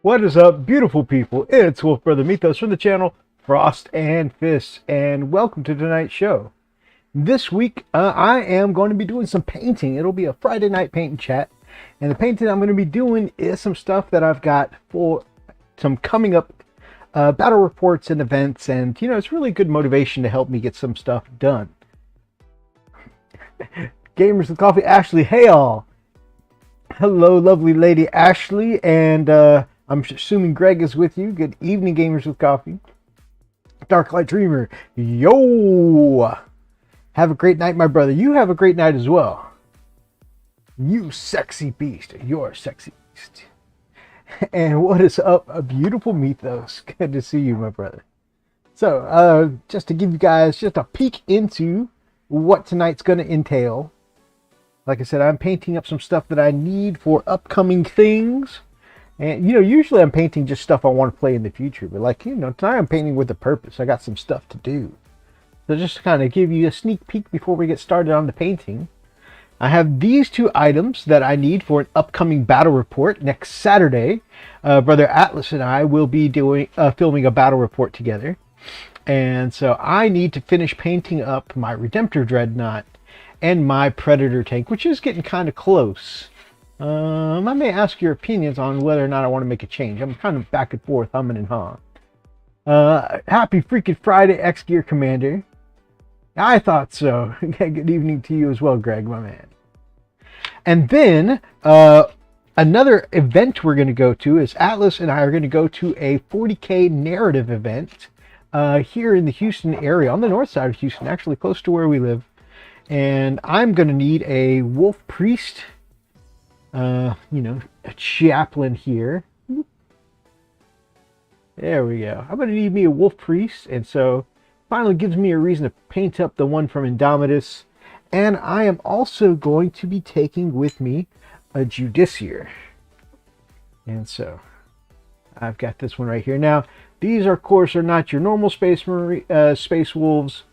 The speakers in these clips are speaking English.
What is up, beautiful people? It's Wolf Brother Mythos from the channel Frost and Fists, and welcome to tonight's show. This week, I am going to be doing some painting. It'll be a Friday night painting chat, and the painting I'm going to be doing is some stuff that I've got for some coming up battle reports and events, and it's really good motivation to help me get some stuff done. Gamers with Coffee, Ashley, hey all! Hello, lovely lady Ashley, and I'm assuming Greg is with you. Good evening, Gamers with Coffee. Darklight Dreamer, yo! Have a great night, my brother. You have a great night as well. You sexy beast. You're a sexy beast. And what is up, a beautiful Mythos? Good to see you, my brother. So, just to give you guys just a peek into what tonight's going to entail. Like I said, I'm painting up some stuff that I need for upcoming things. And, usually I'm painting just stuff I want to play in the future. But, tonight I'm painting with a purpose. I got some stuff to do. So just to kind of give you a sneak peek before we get started on the painting. I have these two items that I need for an upcoming battle report next Saturday. Brother Atlas and I will be filming a battle report together. And so I need to finish painting up my Redemptor Dreadnought and my Predator tank, which is getting kind of close. I may ask your opinions on whether or not I want to make a change. I'm kind of back and forth, humming and hawing. Happy freaking Friday, X-Gear Commander. I thought so. Good evening to you as well, Greg, my man. And then, another event we're going to go to is Atlas and I are going to go to a 40K narrative event here in the Houston area, on the north side of Houston, actually close to where we live. And I'm going to need a Wolf Prist, a chaplain here. There we go. I'm going to need me a Wolf Prist, and so finally gives me a reason to paint up the one from Indomitus. And I am also going to be taking with me a Judiciar. And so I've got this one right here. Now, these, of course, are not your normal Space Wolves.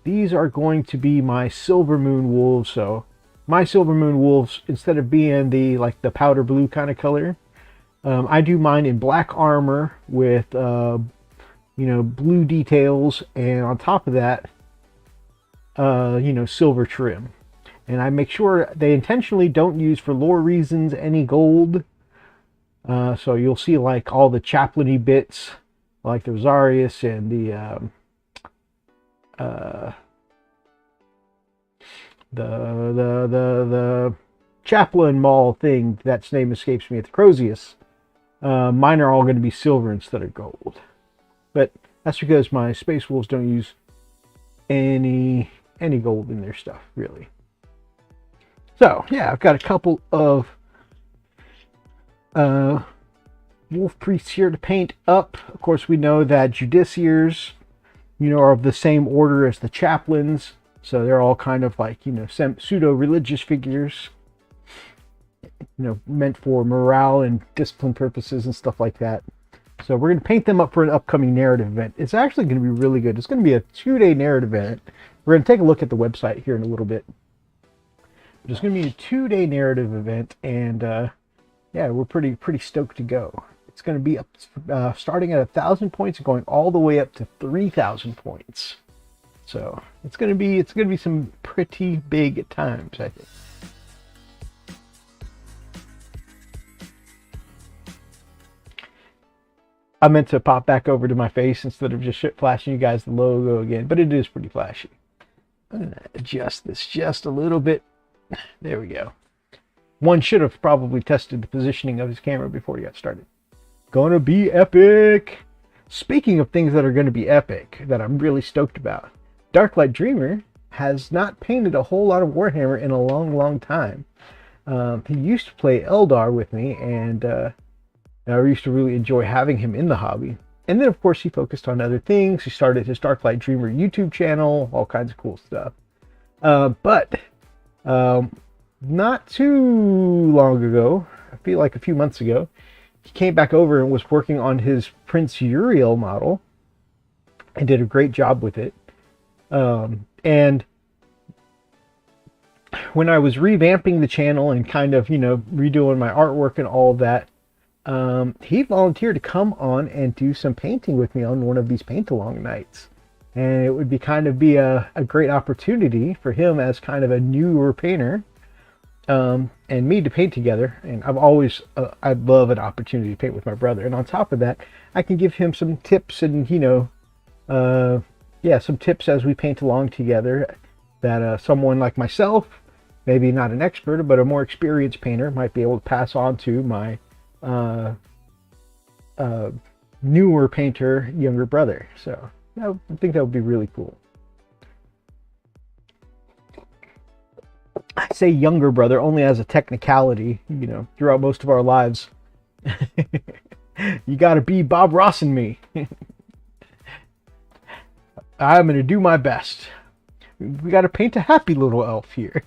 These are going to be my Silver Moon Wolves. So my Silver Moon Wolves, instead of being the powder blue kind of color, I do mine in black armor with blue details, and on top of that, silver trim. And I make sure they intentionally don't use, for lore reasons, any gold. So you'll see all the chaplain-y bits, like the Rosarius and the chaplain mall thing, that's name escapes me, at the Crozius. Mine are all going to be silver instead of gold. But that's because my Space Wolves don't use any gold in their stuff, really. So, yeah, I've got a couple of Wolf Priests here to paint up. Of course, we know that Judiciars, are of the same order as the Chaplains. So they're all kind of pseudo-religious figures, meant for morale and discipline purposes and stuff like that. So we're going to paint them up for an upcoming narrative event. It's actually going to be really good. It's going to be a 2-day narrative event. We're going to take a look at the website here in a little bit. But it's going to be a 2-day narrative event, and yeah, we're pretty stoked to go. It's going to be up, starting at 1,000 points and going all the way up to 3,000 points. So it's going to be some pretty big times, I think. I meant to pop back over to my face instead of just flashing you guys the logo again, but it is pretty flashy. I'm going to adjust this just a little bit. There we go. One should have probably tested the positioning of his camera before he got started. Gonna be epic! Speaking of things that are going to be epic, that I'm really stoked about, Darklight Dreamer has not painted a whole lot of Warhammer in a long time. He used to play Eldar with me, and I used to really enjoy having him in the hobby. And then, of course, he focused on other things. He started his Darklight Dreamer YouTube channel, all kinds of cool stuff. But not too long ago, I feel like a few months ago, he came back over and was working on his Prince Uriel model and did a great job with it. And when I was revamping the channel and kind of, redoing my artwork and all of that, he volunteered to come on and do some painting with me on one of these paint-along nights. And it would be a great opportunity for him as kind of a newer painter, and me to paint together. And I'd love an opportunity to paint with my brother. And on top of that, I can give him some tips and, some tips as we paint along together that someone like myself, maybe not an expert, but a more experienced painter, might be able to pass on to my newer painter, younger brother. So I think that would be really cool. I say younger brother only as a technicality. Throughout most of our lives, you got to be Bob Ross and me. I'm going to do my best. We got to paint a happy little elf here.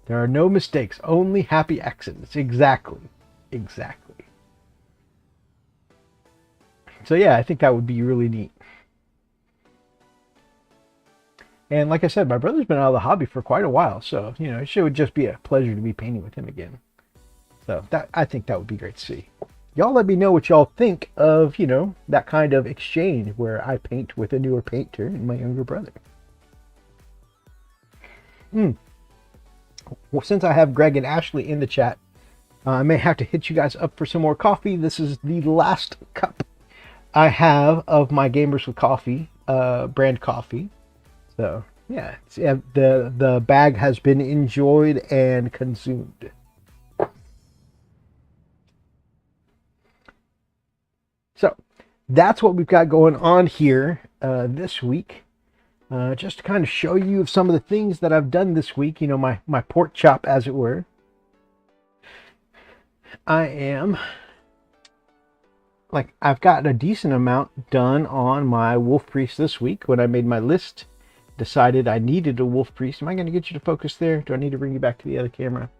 There are no mistakes, only happy accidents. Exactly. So yeah, I think that would be really neat. And like I said, my brother's been out of the hobby for quite a while, so it should just be a pleasure to be painting with him again. So I think that would be great to see. Y'all let me know what y'all think of, that kind of exchange where I paint with a newer painter and my younger brother. Well, since I have Greg and Ashley in the chat, I may have to hit you guys up for some more coffee. This is the last cup I have of my Gamers with Coffee brand coffee. So yeah, the bag has been enjoyed and consumed. So that's what we've got going on here this week. Just to kind of show you some of the things that I've done this week, my pork chop, as it were. I've gotten a decent amount done on my Wolf Prist this week. When I made my list, decided I needed a Wolf Prist. Am I going to get you to focus there? Do I need to bring you back to the other camera?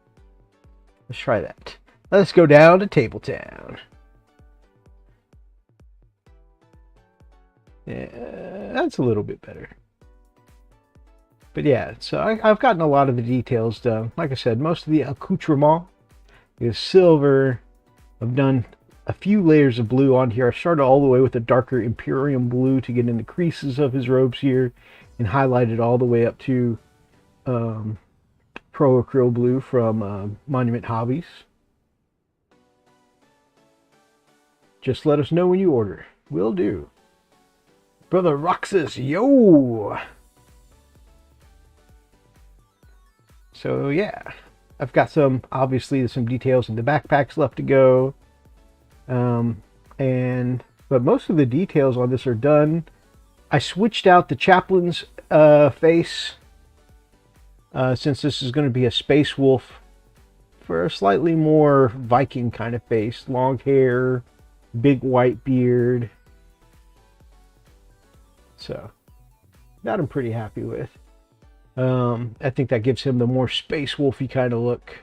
Let's try that. Let's go down to Table Town. Yeah, that's a little bit better. But yeah, so I've gotten a lot of the details done. Like I said, most of the accoutrement is silver. I've done a few layers of blue on here. I started all the way with a darker Imperium blue to get in the creases of his robes here, and highlighted all the way up to Pro Acryl blue from Monument Hobbies. Just let us know when you order. Will do. Brother Roxas, yo! So yeah, I've got obviously some details in the backpacks left to go. But most of the details on this are done. I switched out the chaplain's face, since this is going to be a space wolf, for a slightly more Viking kind of face. Long hair, big white beard. So that I'm pretty happy with. I think that gives him the more space wolfy kind of look.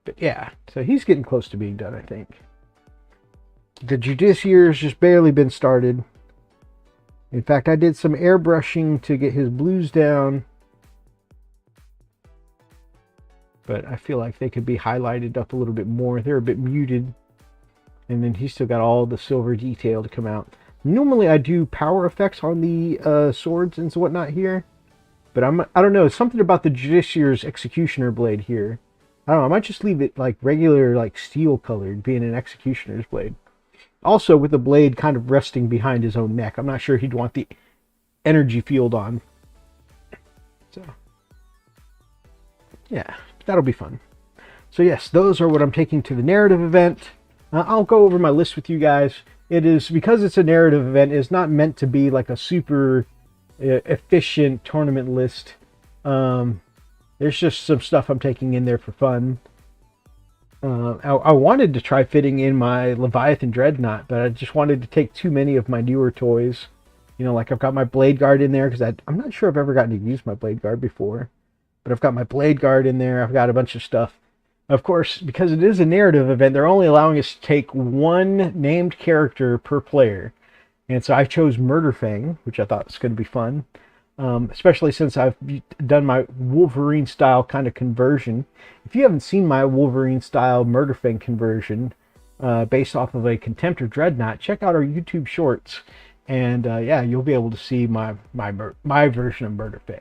But yeah, so he's getting close to being done, I think. The Judiciary's just barely been started. In fact, I did some airbrushing to get his blues down, but I feel like they could be highlighted up a little bit more. They're a bit muted. And then he's still got all the silver detail to come out. Normally I do power effects on the swords and whatnot here, but I don't know, something about the Judiciary's Executioner blade here. I don't know, I might just leave it like regular, like steel colored, being an Executioner's blade. Also with the blade kind of resting behind his own neck. I'm not sure he'd want the energy field on. So yeah, that'll be fun. So yes, those are what I'm taking to the narrative event. I'll go over my list with you guys. It is, because it's a narrative event, it's not meant to be like a super efficient tournament list. There's just some stuff I'm taking in there for fun. I wanted to try fitting in my Leviathan Dreadnought, but I just wanted to take too many of my newer toys. Like I've got my Blade Guard in there, because I'm not sure I've ever gotten to use my Blade Guard before. But I've got my Blade Guard in there. I've got a bunch of stuff. Of course, because it is a narrative event, they're only allowing us to take one named character per player. And so I chose Murderfang, which I thought was going to be fun. especially since I've done my Wolverine style kind of conversion. If you haven't seen my Wolverine style Murderfang conversion based off of a Contemptor Dreadnought, check out our YouTube shorts, and yeah, you'll be able to see my version of Murderfang.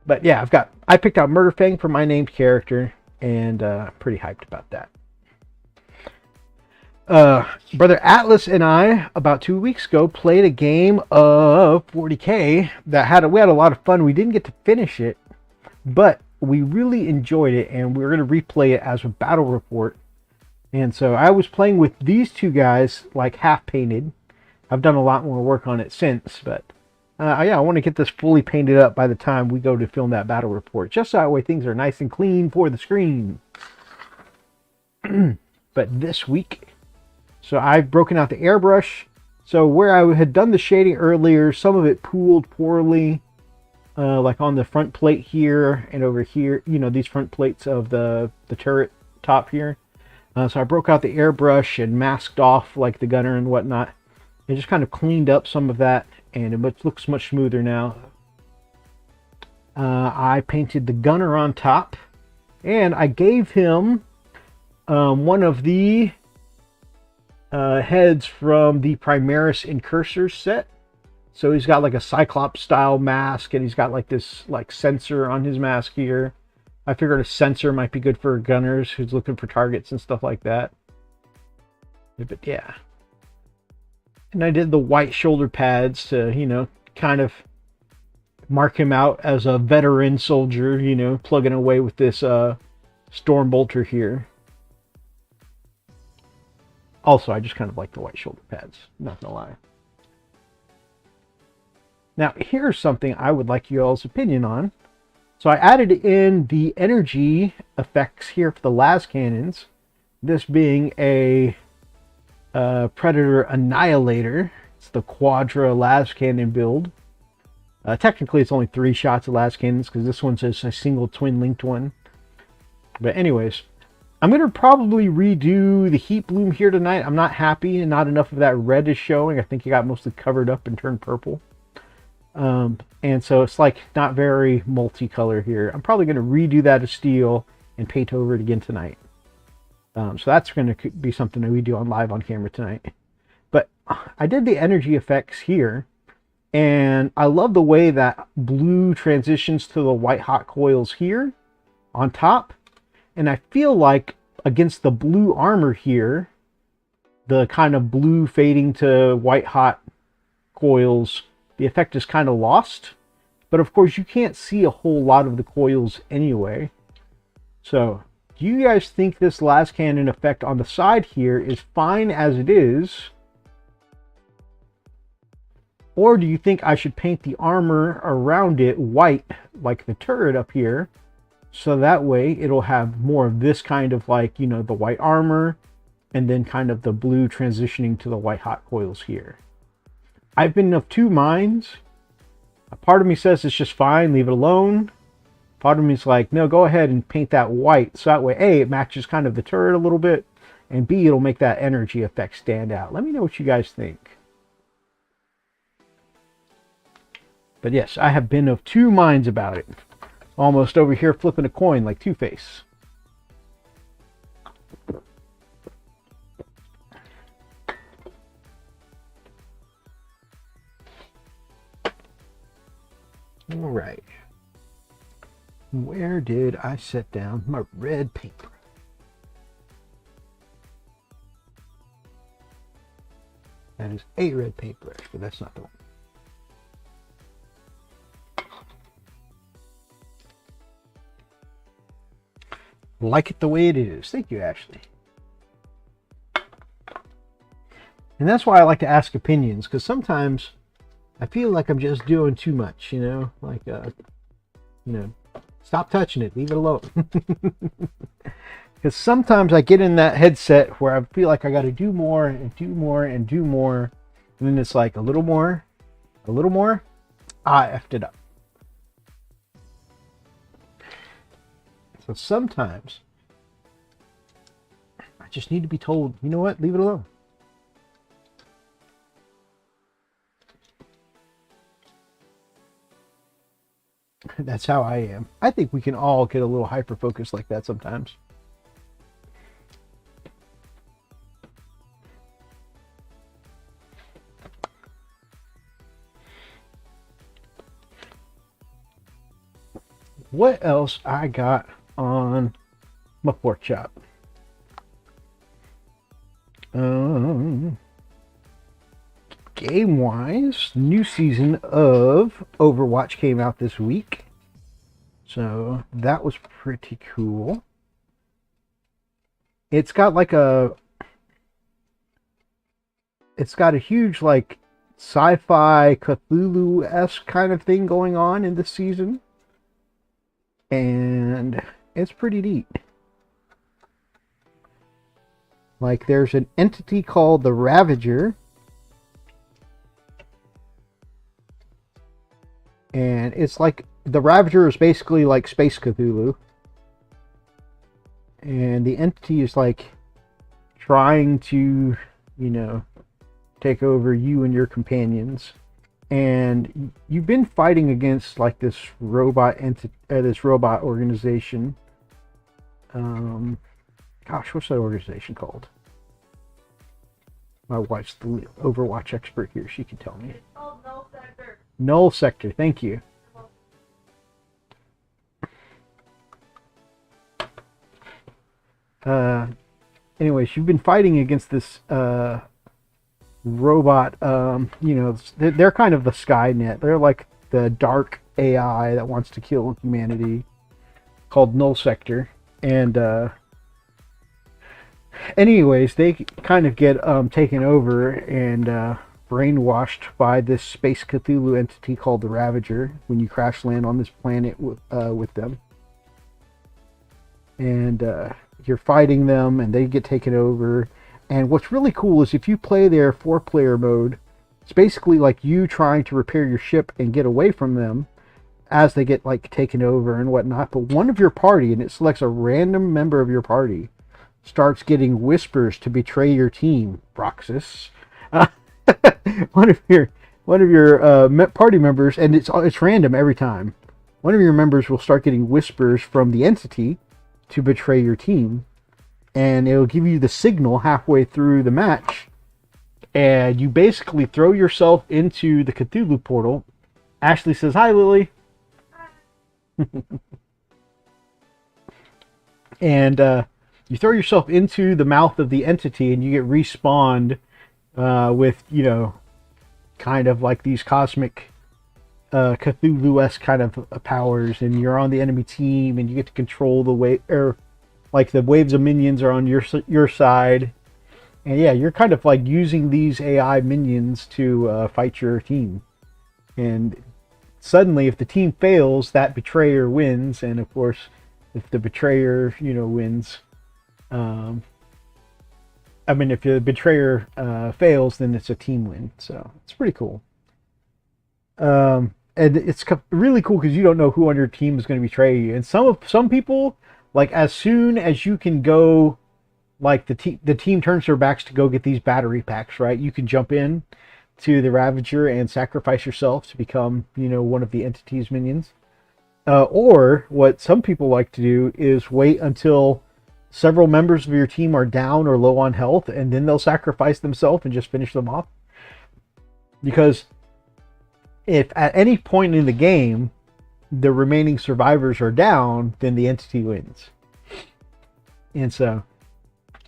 But yeah, I picked out Murderfang for my named character, and pretty hyped about that. Brother Atlas and I, about 2 weeks ago, played a game of 40K that we had a lot of fun. We didn't get to finish it, but we really enjoyed it, and we're going to replay it as a battle report. And so I was playing with these two guys, like half painted. I've done a lot more work on it since, but yeah, I want to get this fully painted up by the time we go to film that battle report, just so that way things are nice and clean for the screen. But this week, so I've broken out the airbrush. So where I had done the shading earlier, some of it pooled poorly, like on the front plate here and over here, you know, these front plates of the turret top here. So I broke out the airbrush and masked off like the gunner and whatnot, and just kind of cleaned up some of that, and it looks much smoother now. I painted the gunner on top, and I gave him one of the heads from the Primaris Incursors set. So he's got like a Cyclops style mask, and he's got like this like sensor on his mask here. I figured a sensor might be good for gunners who's looking for targets and stuff like that. But yeah. And I did the white shoulder pads to, you know, kind of mark him out as a veteran soldier, you know, plugging away with this Stormbolter here. Also, I just kind of like the white shoulder pads, not gonna lie. Now, here's something I would like you all's opinion on. So I added in the energy effects here for the las cannons. This being a Predator Annihilator. It's the Quadra las cannon build. Technically, it's only 3 shots of las cannons because this one's just a single twin linked one. But anyways, I'm going to probably redo the heat bloom here tonight. I'm not happy, and not enough of that red is showing. I think it got mostly covered up and turned purple. And so it's like not very multicolor here. I'm probably going to redo that to steel and paint over it again tonight. So that's going to be something that we do on live on camera tonight. But I did the energy effects here, and I love the way that blue transitions to the white hot coils here on top. And I feel like against the blue armor here, the kind of blue fading to white hot coils, the effect is kind of lost. But of course, you can't see a whole lot of the coils anyway. So, do you guys think this las cannon effect on the side here is fine as it is? Or do you think I should paint the armor around it white, like the turret up here? So that way it'll have more of this kind of like, you know, the white armor, and then kind of the blue transitioning to the white hot coils here. I've been of two minds. A part of me says it's just fine, leave it alone. Part of me is like, no, go ahead and paint that white. So that way, A, it matches kind of the turret a little bit, and B, it'll make that energy effect stand out. Let me know what you guys think. But yes, I have been of two minds about it. Almost over here flipping a coin like Two-Face. All right. Where did I set down my red paper? That is a red paper, but that's not the one. Like it the way it is. Thank you, Ashley. And that's why I like to ask opinions, because sometimes I feel like I'm just doing too much, you know? Like, you know, stop touching it. Leave it alone. Because sometimes I get in that headset where I feel like I got to do more and do more and do more. And then it's like a little more, a little more. I effed it up. So sometimes I just need to be told, you know what, leave it alone. That's how I am. I think we can all get a little hyper focused like that sometimes. What else I got on my pork chop? Game-wise, new season of Overwatch came out this week. So that was pretty cool. It's got like a huge like sci-fi Cthulhu-esque kind of thing going on in this season. And it's pretty neat. Like there's an entity called the Ravager. And it's like the Ravager is basically like Space Cthulhu. And the entity is like trying to, you know, take over you and your companions. And you've been fighting against like this robot organization. Gosh, what's that organization called? My wife's the Overwatch expert here. She can tell me. It's called Null Sector. Null Sector. Thank you. Anyways, you've been fighting against this robot. You know, they're kind of the Skynet. They're like the dark AI that wants to kill humanity, called Null Sector. And anyways, they kind of get taken over and brainwashed by this Space Cthulhu entity called the Ravager when you crash land on this planet with them. And you're fighting them, and they get taken over. And what's really cool is if you play their 4-player mode, it's basically like you trying to repair your ship and get away from them as they get like taken over and whatnot. But one of your party, and it selects a random member of your party, starts getting whispers to betray your team, Roxas. One of your party members, and it's random every time. One of your members will start getting whispers from the entity to betray your team, and it'll give you the signal halfway through the match, and you basically throw yourself into the Cthulhu portal. Ashley says, "Hi, Lily." And you throw yourself into the mouth of the entity, and you get respawned with, you know, kind of like these cosmic Cthulhu-esque kind of powers, and you're on the enemy team, and you get to control the wave, or like the waves of minions are on your side, and yeah, you're kind of like using these AI minions to fight your team. And suddenly, if the team fails, that betrayer wins, and of course, if the betrayer, you know, wins, I mean, if the betrayer fails, then it's a team win. So it's pretty cool. And it's really cool because you don't know who on your team is going to betray you. And some people, like, as soon as you can go, like the team turns their backs to go get these battery packs, right? You can jump in to the Ravager and sacrifice yourself to become, you know, one of the entity's minions. Or what some people like to do is wait until several members of your team are down or low on health, and then they'll sacrifice themselves and just finish them off. Because if at any point in the game the remaining survivors are down, then the entity wins. And so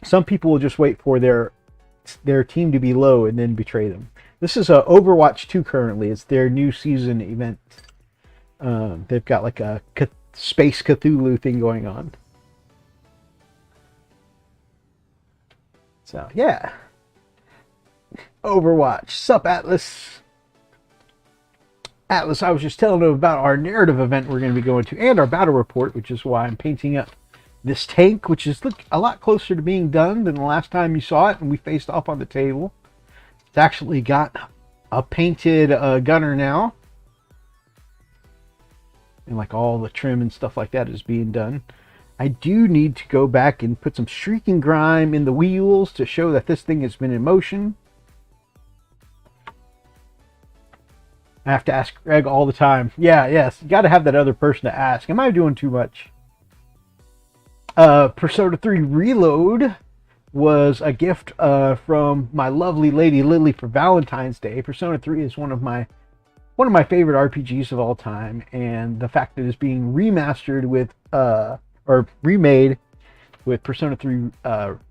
some people will just wait for their team to be low and then betray them. This is Overwatch 2 currently. It's their new season event. They've got like a Space Cthulhu thing going on. So, yeah. Overwatch. Sup, Atlas? Atlas, I was just telling them about our narrative event we're going to be going to, and our battle report, which is why I'm painting up this tank, which is a lot closer to being done than the last time you saw it and we faced off on the table. It's actually got a painted gunner now. And like all the trim and stuff like that is being done. I do need to go back and put some streaking grime in the wheels to show that this thing has been in motion. I have to ask Greg all the time. Yeah, yes. You got to have that other person to ask. Am I doing too much? Persona 3 Reload was a gift from my lovely lady Lily for Valentine's Day. Persona 3 is one of my favorite RPGs of all time, and the fact that it's being remastered with or remade with Persona 3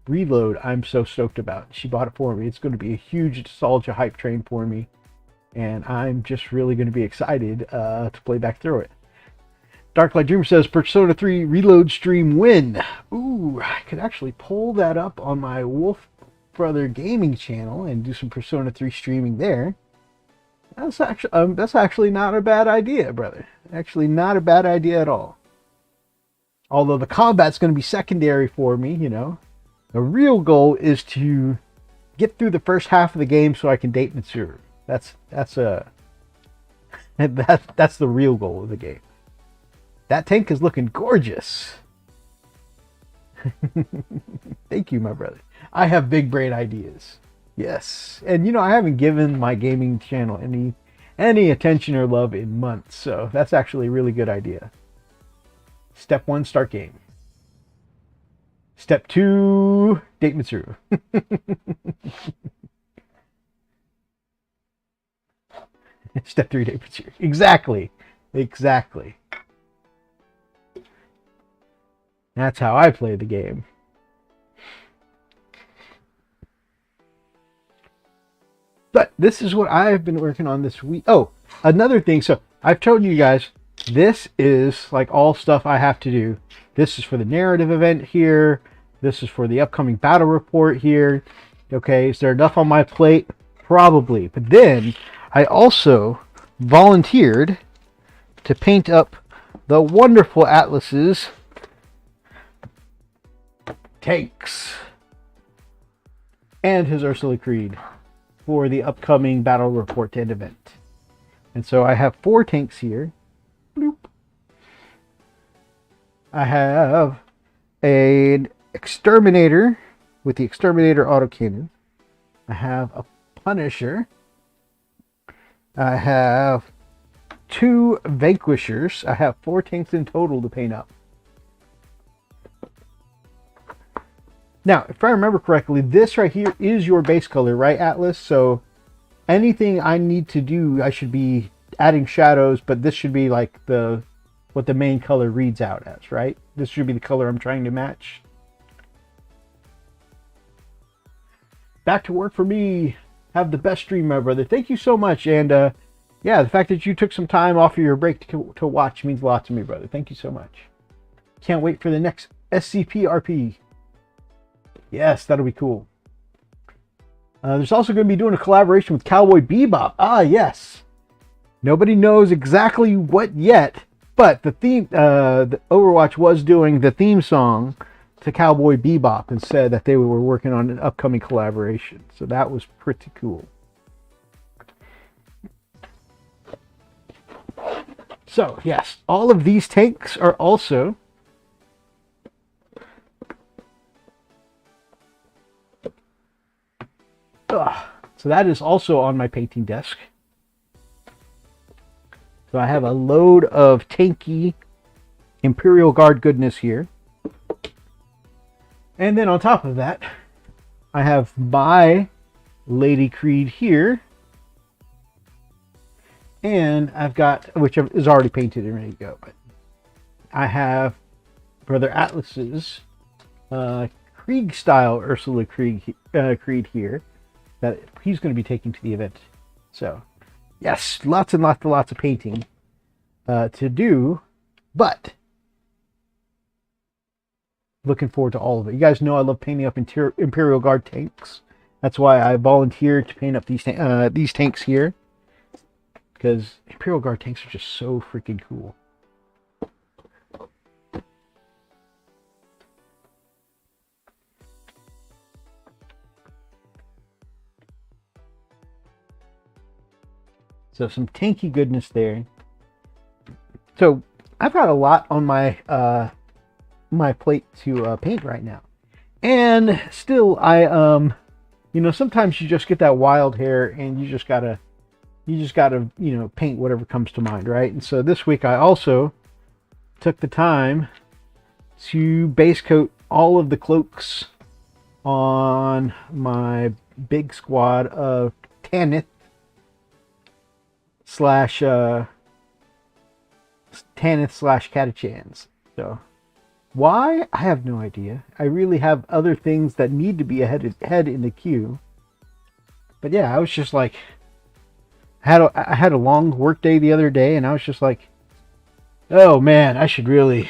Reload, I'm so stoked about. She bought it for me. It's going to be a huge nostalgia hype train for me, and I'm just really going to be excited to play back through it. Darklight Dreamer says Persona 3 Reload stream win. Ooh, I could actually pull that up on my Wolf Brother gaming channel and do some Persona 3 streaming there. That's actually not a bad idea, brother. Actually not a bad idea at all. Although the combat's going to be secondary for me, you know. The real goal is to get through the first half of the game so I can date Mitsuru. That's the real goal of the game. That tank is looking gorgeous. Thank you, my brother. I have big brain ideas. Yes. And you know, I haven't given my gaming channel any attention or love in months, so that's actually a really good idea. Step 1, start game. Step 2, date Mitsuru. Step 3, date Mitsuru. Exactly. Exactly. That's how I play the game. But this is what I've been working on this week. Oh, another thing. So I've told you guys, this is like all stuff I have to do. This is for the narrative event here. This is for the upcoming battle report here. Okay, is there enough on my plate? Probably. But then I also volunteered to paint up the wonderful Atlas's tanks and his Ursula Creed for the upcoming battle report and event. And so I have 4 tanks here. Bloop. I have an exterminator with the exterminator autocannon. I have a Punisher. I have 2 vanquishers. I have 4 tanks in total to paint up. Now, if I remember correctly, this right here is your base color, right, Atlas? So anything I need to do, I should be adding shadows, but this should be like what the main color reads out as, right? This should be the color I'm trying to match. Back to work for me. Have the best stream, my brother. Thank you so much. And yeah, the fact that you took some time off of your break to watch means a lot to me, brother. Thank you so much. Can't wait for the next SCP RP. Yes, that'll be cool. There's also going to be doing a collaboration with Cowboy Bebop. Ah, yes. Nobody knows exactly what yet, but the Overwatch was doing the theme song to Cowboy Bebop and said that they were working on an upcoming collaboration. So that was pretty cool. So, yes, all of these tanks are also so that is also on my painting desk. So I have a load of tanky Imperial Guard goodness here. And then on top of that, I have my Lady Creed here. And I've got, which is already painted and ready to go, but I have Brother Atlas's Krieg style Ursula Creed here that he's going to be taking to the event. So, yes, lots and lots of painting to do, but looking forward to all of it. You guys know I love painting up Imperial Guard tanks. That's why I volunteered to paint up these tanks here, because Imperial Guard tanks are just so freaking cool. So some tanky goodness there. So I've got a lot on my my plate to paint right now, and still I you know, sometimes you just get that wild hair and you just gotta you just got to, you know, paint whatever comes to mind, right? And so this week I also took the time to base coat all of the cloaks on my big squad of Tanith slash Catachans. So why? I have no idea. I really have other things that need to be ahead in the queue. But yeah, I was just like, I had a long work day the other day, and I was just like, oh man, I should really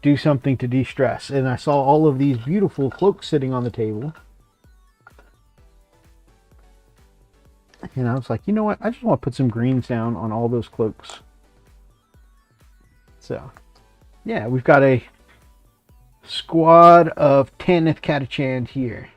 do something to de-stress. And I saw all of these beautiful cloaks sitting on the table, and I was like, you know what? I just want to put some greens down on all those cloaks. So yeah, we've got a squad of Tanith Catachan here.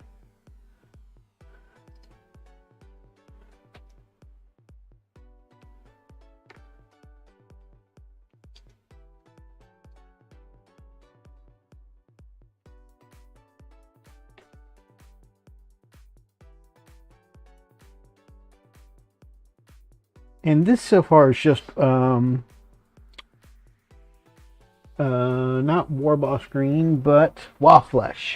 And this so far is just not Warboss Green, but Waflesh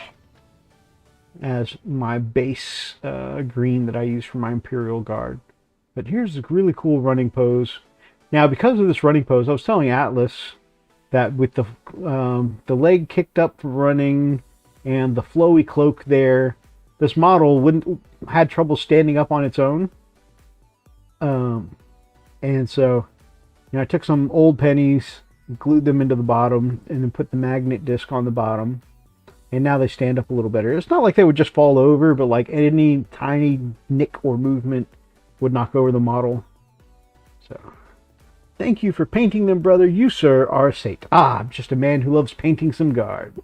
as my base green that I use for my Imperial Guard. But here's a really cool running pose. Now, because of this running pose, I was telling Atlas that with the leg kicked up for running and the flowy cloak there, this model had trouble standing up on its own. And so, you know, I took some old pennies, glued them into the bottom, and then put the magnet disc on the bottom. And now they stand up a little better. It's not like they would just fall over, but like any tiny nick or movement would knock over the model. So, thank you for painting them, brother. You, sir, are a saint. I'm just a man who loves painting some guard.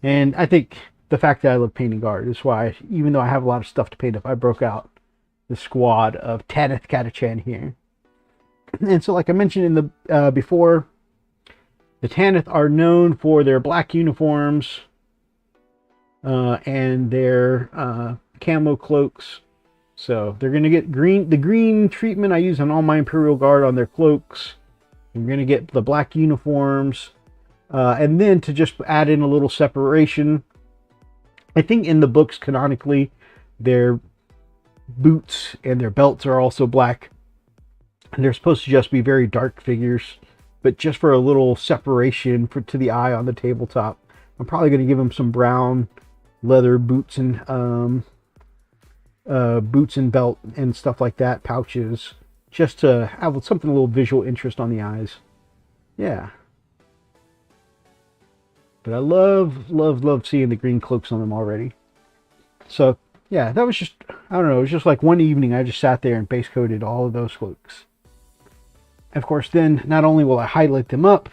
And I think the fact that I love painting guard is why, even though I have a lot of stuff to paint up, I broke out the squad of Tanith Catachan here. And so, like I mentioned in the before, the Tanith are known for their black uniforms and their camo cloaks. So they're going to get the green treatment I use on all my Imperial Guard on their cloaks. You're going to get the black uniforms. And then to just add in a little separation, I think in the books canonically, their boots and their belts are also black. And they're supposed to just be very dark figures. But just for a little separation to the eye on the tabletop, I'm probably going to give them some brown leather boots and belt and stuff like that, pouches, just to have something a little visual interest on the eyes. Yeah. But I love seeing the green cloaks on them already. So yeah, that was just, I don't know, it was just like one evening I just sat there and base coated all of those cloaks. Of course, then not only will I highlight them up,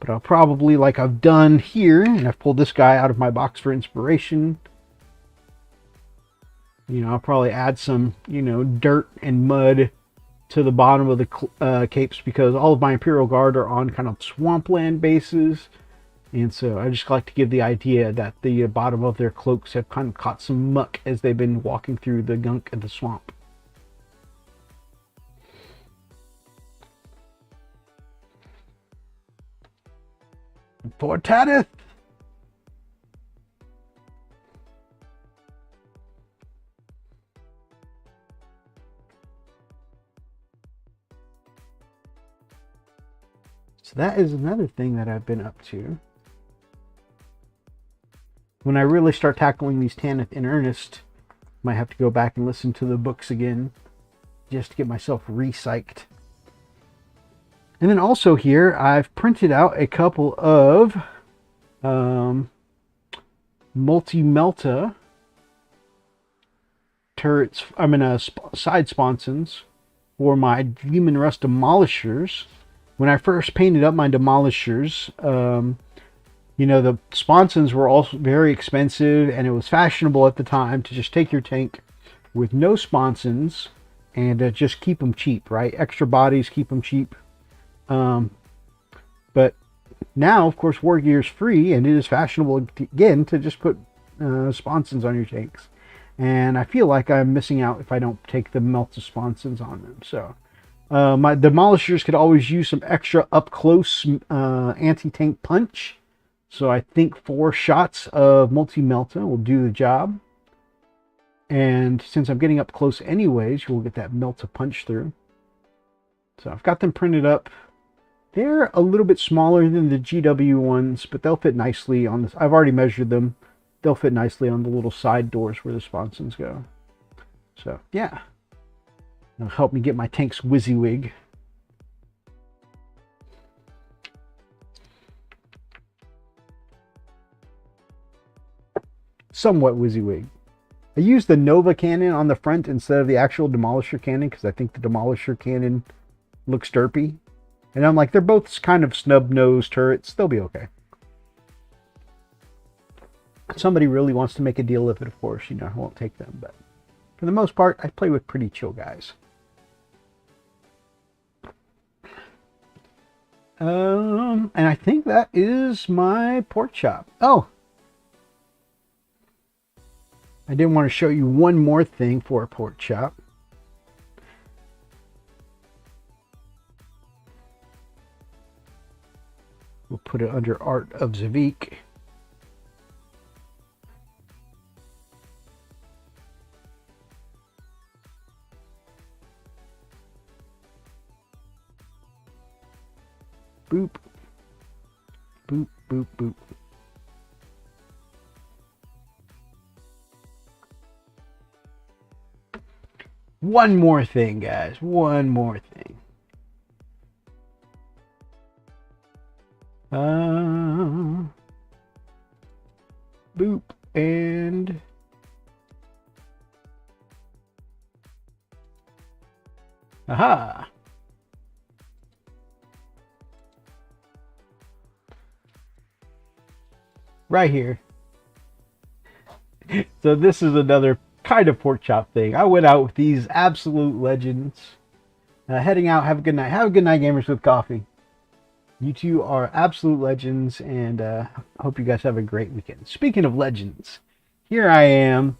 but I'll probably, like I've done here, and I've pulled this guy out of my box for inspiration. You know, I'll probably add some, you know, dirt and mud to the bottom of the capes, because all of my Imperial Guard are on kind of swampland bases. And so I just like to give the idea that the bottom of their cloaks have kind of caught some muck as they've been walking through the gunk of the swamp. For Tanith! So that is another thing that I've been up to. When I really start tackling these Tanith in earnest, might have to go back and listen to the books again, just to get myself re-psyched. And then also here, I've printed out a couple of multi-melta turrets, side sponsons for my Demon Rust Demolishers. When I first painted up my Demolishers, you know, the sponsons were also very expensive, and it was fashionable at the time to just take your tank with no sponsons and just keep them cheap, right? Extra bodies, keep them cheap. But now, of course, War Gear is free, and it is fashionable again to just put sponsons on your tanks. and I feel like I'm missing out if I don't take the melted sponsons on them. So my demolishers could always use some extra up close anti-tank punch. So I think 4 shots of multi-melta will do the job. And since I'm getting up close anyways, you'll get that melta punch through. So I've got them printed up. They're a little bit smaller than the GW ones, but they'll fit nicely on this. I've already measured them. They'll fit nicely on the little side doors where the sponsons go. So yeah, it'll help me get my tanks WYSIWYG. Somewhat WYSIWYG. I used the Nova cannon on the front instead of the actual Demolisher cannon because I think the Demolisher cannon looks derpy. And I'm like, they're both kind of snub-nosed turrets. They'll be okay. If somebody really wants to make a deal of it, of course, you know, I won't take them. But for the most part, I play with pretty chill guys. And I think that is my pork chop. Oh! I did want to show you one more thing for a pork chop. We'll put it under Art of Zavik. Boop. Boop, boop, boop. One more thing, guys. One more thing. Boop and aha. Right here. So this is another kind of pork chop thing. I went out with these absolute legends. Heading out. Have a good night. Have a good night, gamers with coffee. You two are absolute legends, and hope you guys have a great weekend. Speaking of legends, here I am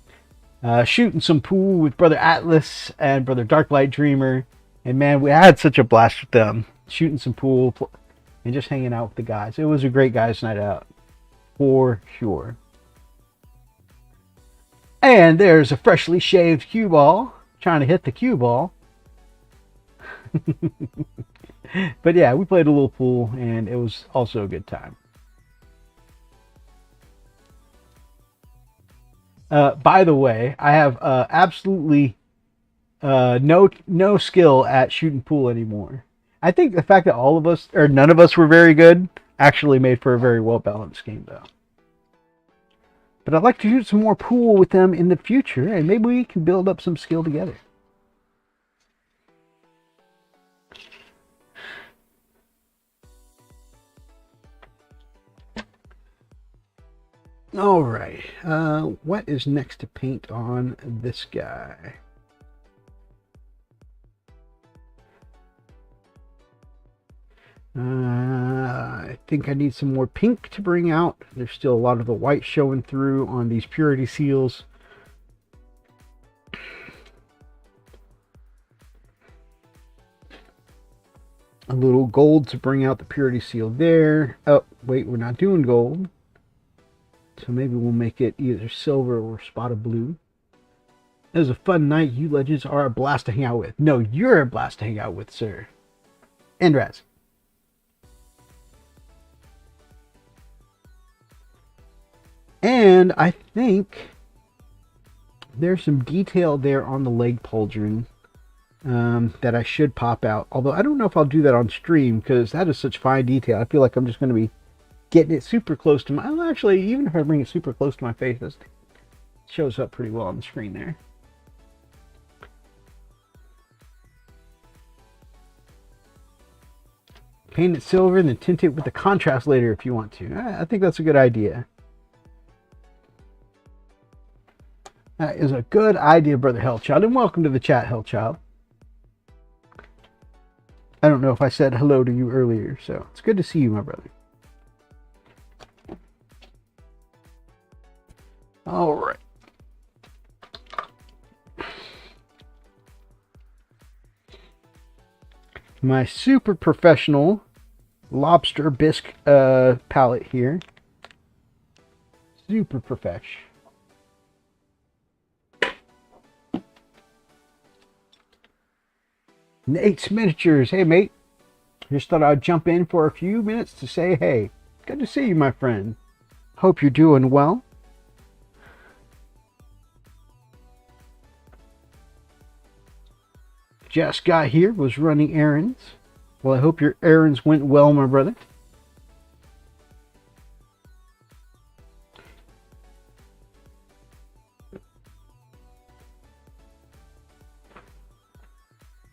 shooting some pool with Brother Atlas and Brother Darklight Dreamer, and man, we had such a blast with them, shooting some pool and just hanging out with the guys. It was a great guys' night out, for sure. And there's a freshly shaved cue ball trying to hit the cue ball. But yeah, we played a little pool, and it was also a good time. By the way, I have absolutely no skill at shooting pool anymore. I think the fact that all of us, or none of us, were very good actually made for a very well-balanced game, though. But I'd like to shoot some more pool with them in the future, and maybe we can build up some skill together. All right, what is next to paint on this guy? I think I need some more pink to bring out. There's still a lot of the white showing through on these purity seals. A little gold to bring out the purity seal there. Oh, wait, we're not doing gold. So maybe we'll make it either silver or spot of blue. It was a fun night. You legends are a blast to hang out with. No, you're a blast to hang out with, sir. And Raz. And I think there's some detail there on the leg pauldron that I should pop out. Although I don't know if I'll do that on stream because that is such fine detail. I feel like I'm just going to be getting it super close to my... Well, actually, even if I bring it super close to my face, it shows up pretty well on the screen there. Paint it silver and then tint it with the contrast later if you want to. I think that's a good idea. That is a good idea, Brother Hellchild, and welcome to the chat, Hellchild. I don't know if I said hello to you earlier, so it's good to see you, my brother. All right. my super professional lobster bisque palette here. Super profesh. Nate's Miniatures. Hey, mate. Just thought I'd jump in for a few minutes to say, hey, good to see you, my friend. Hope you're doing well. Just got here, was running errands. Well, I hope your errands went well, my brother.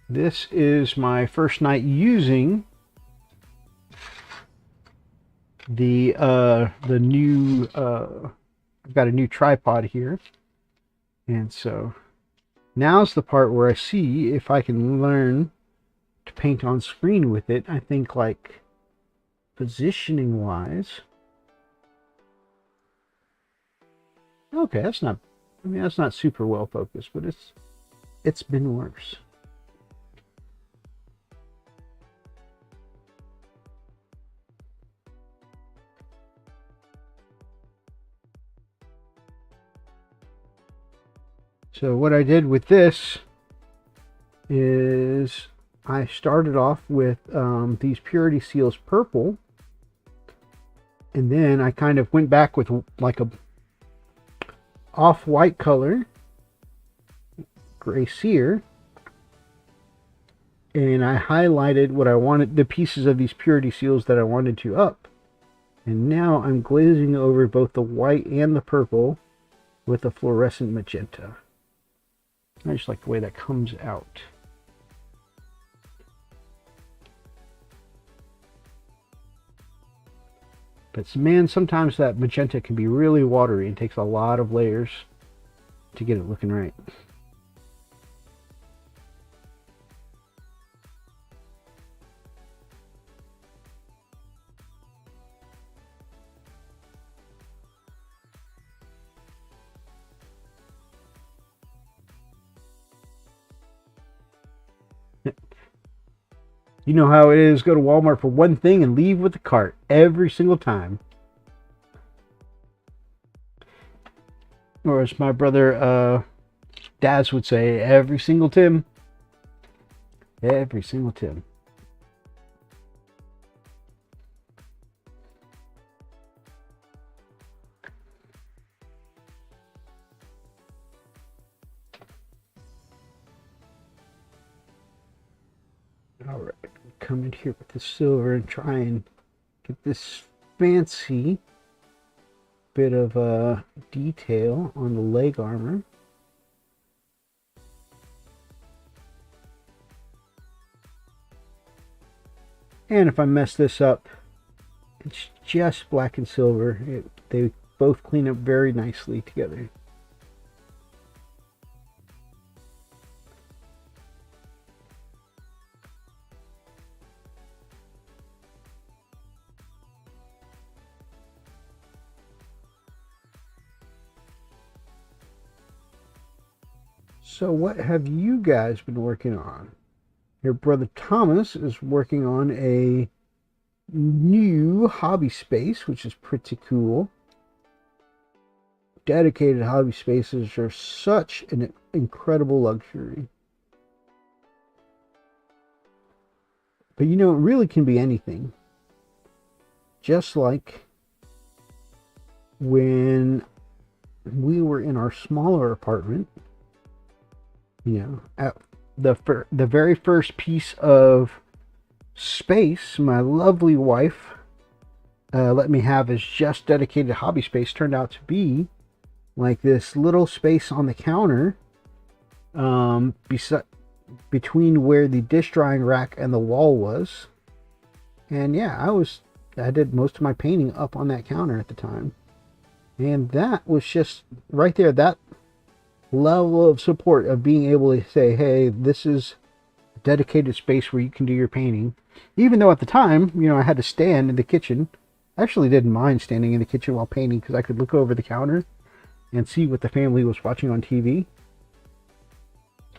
This is my first night using the new I've got a new tripod here, and so now's the part where I see if I can learn to paint on screen with it. I think, like, positioning wise, okay, that's not, I mean, that's not super well focused, but it's been worse. So what I did with this is I started off with these Purity Seals purple, and then I kind of went back with like a off-white color, gray sear, and I highlighted what I wanted, the pieces of these Purity Seals that I wanted to up. And now I'm glazing over both the white and the purple with a fluorescent magenta. I just like the way that comes out. But man, sometimes that magenta can be really watery and takes a lot of layers to get it looking right. You know how it is, go to Walmart for one thing and leave with the cart every single time. Or as my brother Daz would say, every single Tim. Every single Tim. Alright, come in here with the silver and try and get this fancy bit of detail on the leg armor. And if I mess this up, it's just black and silver. They both clean up very nicely together. So what have you guys been working on? Your brother Thomas is working on a new hobby space, which is pretty cool. Dedicated hobby spaces are such an incredible luxury. But you know, it really can be anything. Just like when we were in our smaller apartment, you know, at the very first piece of space my lovely wife let me have as just dedicated hobby space turned out to be like this little space on the counter between where the dish drying rack and the wall was. And yeah, I did most of my painting up on that counter at the time, and that was just right there, that level of support of being able to say, hey, this is a dedicated space where you can do your painting. Even though at the time, you know, I had to stand in the kitchen. I actually didn't mind standing in the kitchen while painting because I could look over the counter and see what the family was watching on TV.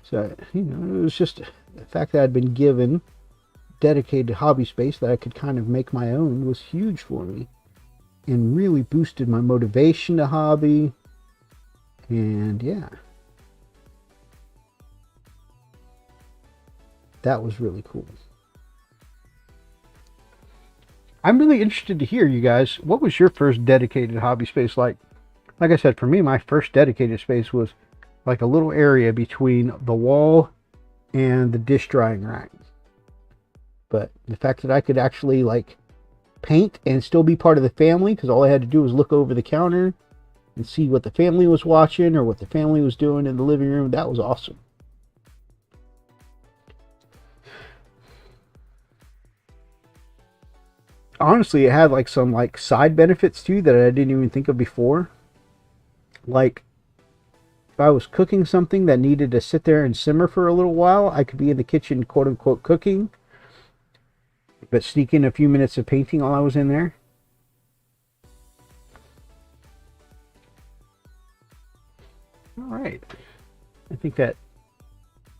So, you know, it was just the fact that I'd been given dedicated hobby space that I could kind of make my own was huge for me and really boosted my motivation to hobby. And yeah, that was really cool. I'm really interested to hear, you guys, what was your first dedicated hobby space like? Like I said, for me, my first dedicated space was like a little area between the wall and the dish drying rack. But the fact that I could actually like paint and still be part of the family, because all I had to do was look over the counter and see what the family was watching or what the family was doing in the living room, that was awesome. Honestly, it had like some like side benefits too that I didn't even think of before. Like if I was cooking something that needed to sit there and simmer for a little while, I could be in the kitchen, quote unquote, cooking, but sneak in a few minutes of painting while I was in there. All right. I think that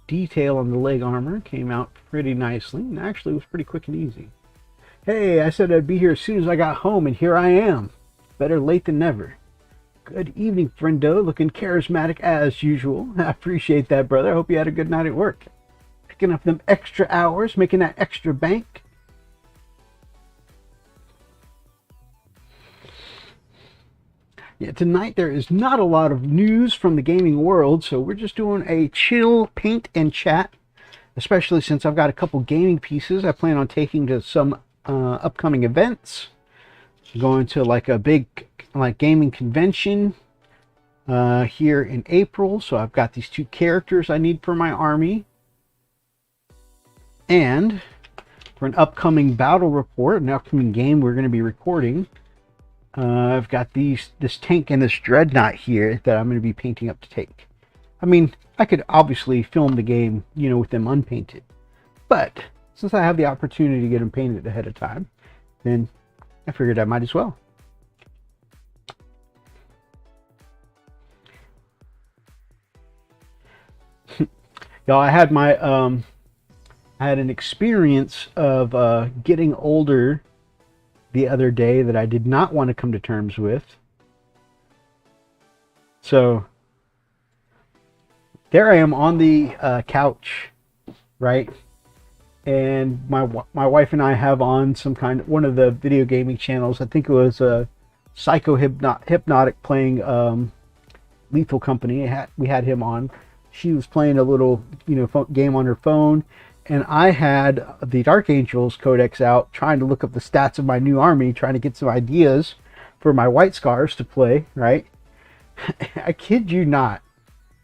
detail on the leg armor came out pretty nicely, and actually was pretty quick and easy. Hey, I said I'd be here as soon as I got home, and here I am. Better late than never. Good evening, friendo. Looking charismatic as usual. I appreciate that, brother. I hope you had a good night at work. Picking up them extra hours, making that extra bank. Yeah, tonight there is not a lot of news from the gaming world, so we're just doing a chill paint and chat, especially since I've got a couple gaming pieces I plan on taking to some upcoming events. Going to like a big like gaming convention here in April, so I've got these 2 characters I need for my army. And for an upcoming battle report, an upcoming game we're going to be recording, I've got this tank and this dreadnought here that I'm going to be painting up to take. I mean, I could obviously film the game, you know, with them unpainted, but since I have the opportunity to get them painted ahead of time, then I figured I might as well. Y'all, I had my I had an experience of getting older the other day that I did not want to come to terms with. So there I am on the couch, right? And my wife and I have on some kind of one of the video gaming channels. I think it was Psycho Hypnotic playing Lethal Company. We had him on. She was playing a little, you know, game on her phone, and I had the Dark Angels Codex out, trying to look up the stats of my new army, trying to get some ideas for my White Scars to play. Right? I kid you not.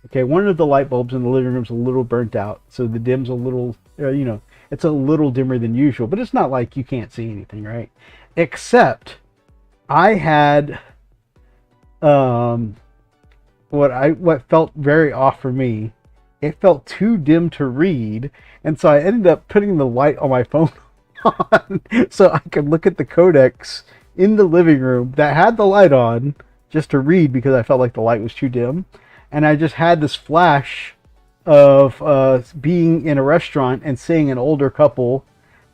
Okay, one of the light bulbs in the living room's a little burnt out, so the dim's a little, you know, it's a little dimmer than usual, but it's not like you can't see anything, right? Except I had what felt very off for me. It felt too dim to read, and so I ended up putting the light on my phone on so I could look at the codex in the living room that had the light on just to read, because I felt like the light was too dim. And I just had this flash of being in a restaurant and seeing an older couple,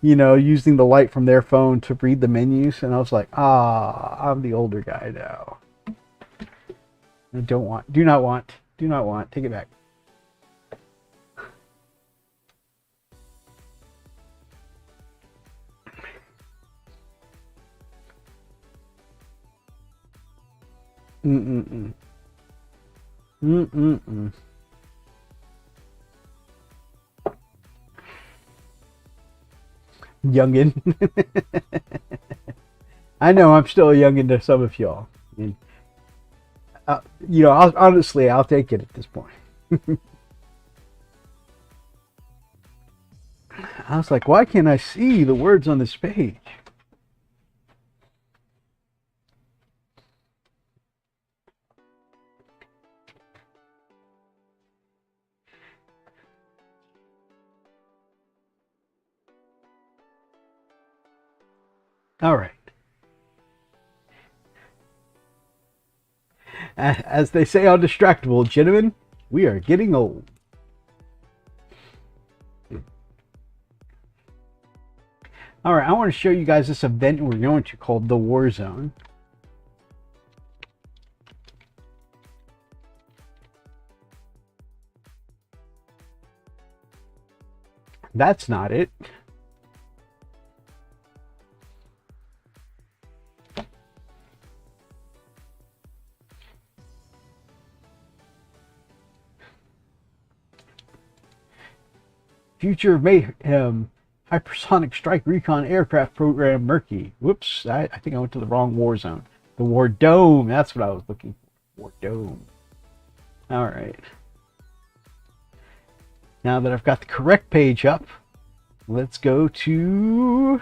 you know, using the light from their phone to read the menus. And I was like, I'm the older guy now. I do not want, take it back. Youngin. I know I'm still a youngin to some of y'all. You know, I'll take it at this point. I was like, why can't I see the words on this page? All right. As they say on Distractable, gentlemen, we are getting old. All right, I want to show you guys this event we're going to called the War Zone. That's not it. Future of Mayhem, Hypersonic Strike Recon Aircraft Program Murky. Whoops, I think I went to the wrong war zone. The War Dome, that's what I was looking for. War Dome. All right. Now that I've got the correct page up, let's go to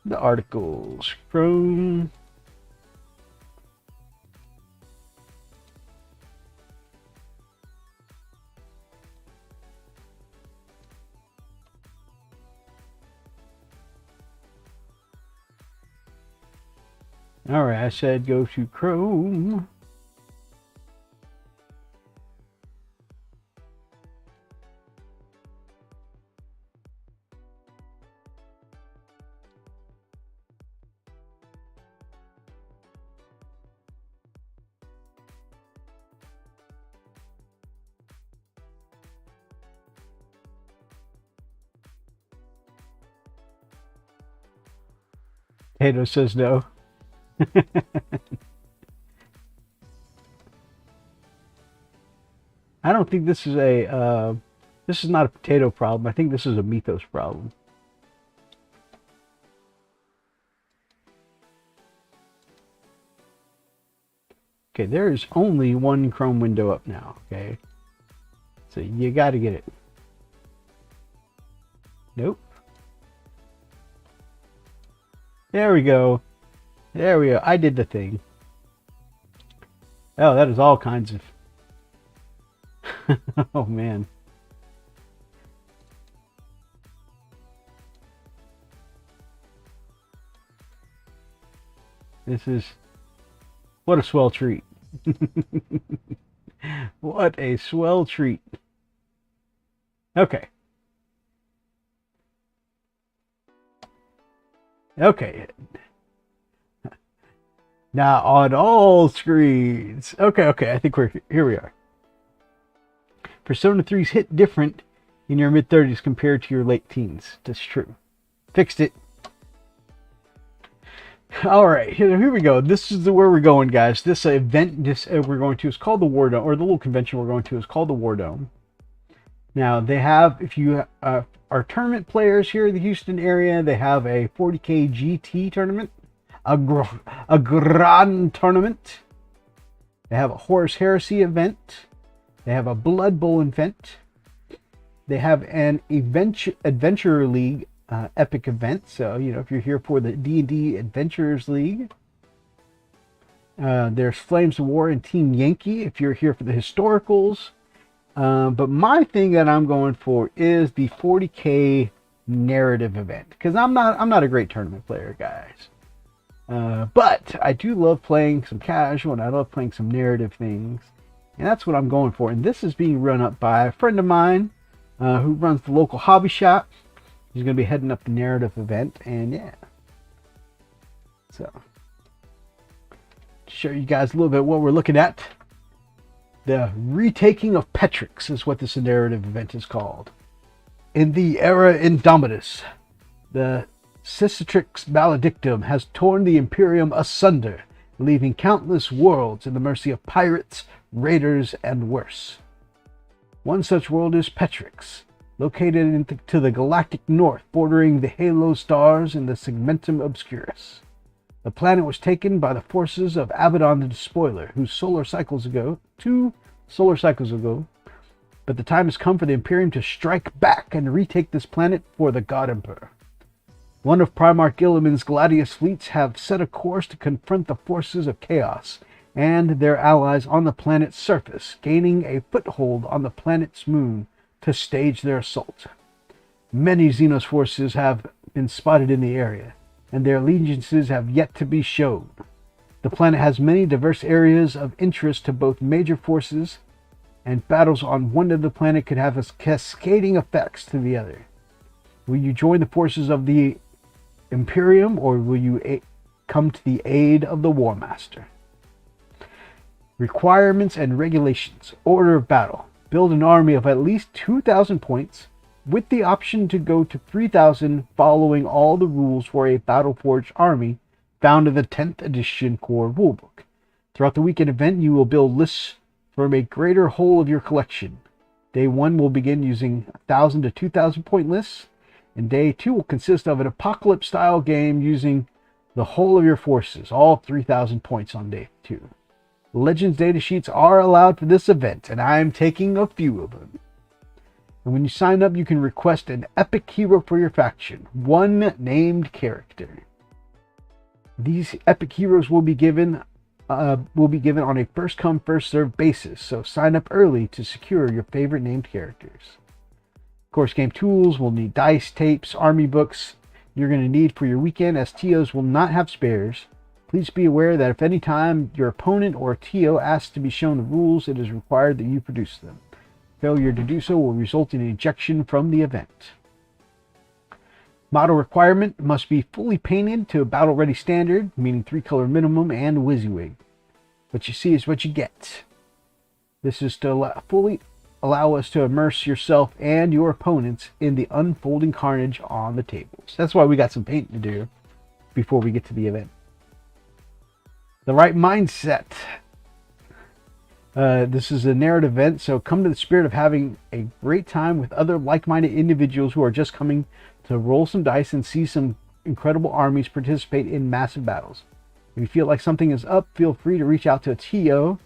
the articles. Chrome. All right, I said go to Chrome. Tato says no. I don't think this is a this is not a potato problem. I think this is a mythos problem. Okay, there is only one Chrome window up now. Okay, so you got to get it. Nope. There we go. There we go. I did the thing. Oh, that is all kinds of... oh, man. This is... What a swell treat. What a swell treat. Okay. Okay. Now on all screens. Okay, I think here we are. Persona 3's hit different in your mid-30s compared to your late teens. That's true. Fixed it. All right, here we go. This is where we're going, guys. This event we're going to is called the War Dome, or the little convention we're going to is called the War Dome. Now, they have, if you are tournament players here in the Houston area, they have a 40K GT tournament, a Grand tournament. They have a Horus Heresy event. They have a Blood Bowl event. They have an Adventure League epic event. So, you know, if you're here for the D&D Adventurers League. There's Flames of War and Team Yankee if you're here for the historicals. But my thing that I'm going for is the 40K narrative event, because I'm not a great tournament player, guys. But I do love playing some casual, and I love playing some narrative things, and that's what I'm going for. And this is being run up by a friend of mine who runs the local hobby shop. He's going to be heading up the narrative event, and yeah. So, to show you guys a little bit what we're looking at. The Retaking of Petrix is what this narrative event is called. In the era Indomitus, the Cicatrix Maledictum has torn the Imperium asunder, leaving countless worlds in the mercy of pirates, raiders, and worse. One such world is Petrix, located to the galactic north, bordering the halo stars in the Segmentum Obscurus. The planet was taken by the forces of Abaddon the Despoiler, two solar cycles ago, but the time has come for the Imperium to strike back and retake this planet for the God Emperor. One of Primarch Illiman's Gladius fleets have set a course to confront the forces of Chaos and their allies on the planet's surface, gaining a foothold on the planet's moon to stage their assault. Many Xenos forces have been spotted in the area, and their allegiances have yet to be shown. The planet has many diverse areas of interest to both major forces, and battles on one of the planet could have cascading effects to the other. Will you join the forces of the Imperium, or will you come to the aid of the War Master? Requirements and regulations. Order of battle. Build an army of at least 2,000 points, with the option to go to 3,000 following all the rules for a Battle-Forged army found in the 10th edition core rulebook. Throughout the weekend event, you will build lists from a greater whole of your collection. Day 1 will begin using 1,000 to 2,000 point lists, and Day 2 will consist of an apocalypse-style game using the whole of your forces, all 3,000 points on Day 2. Legends datasheets are allowed for this event, and I am taking a few of them. And when you sign up, you can request an epic hero for your faction, one named character. These epic heroes will be given on a first-come, first-served basis, so sign up early to secure your favorite named characters. Of course, game tools will need dice, tapes, army books you're going to need for your weekend, as TOs will not have spares. Please be aware that if any time your opponent or TO asks to be shown the rules, it is required that you produce them. Failure to do so will result in ejection from the event. Model requirement must be fully painted to a battle-ready standard, meaning 3-color minimum and WYSIWYG. What you see is what you get. This is to fully allow us to immerse yourself and your opponents in the unfolding carnage on the tables. That's why we got some painting to do before we get to the event. The right mindset. This is a narrative event, so come to the spirit of having a great time with other like-minded individuals who are just coming to roll some dice and see some incredible armies participate in massive battles. If you feel like something is up, feel free to reach out to a TO,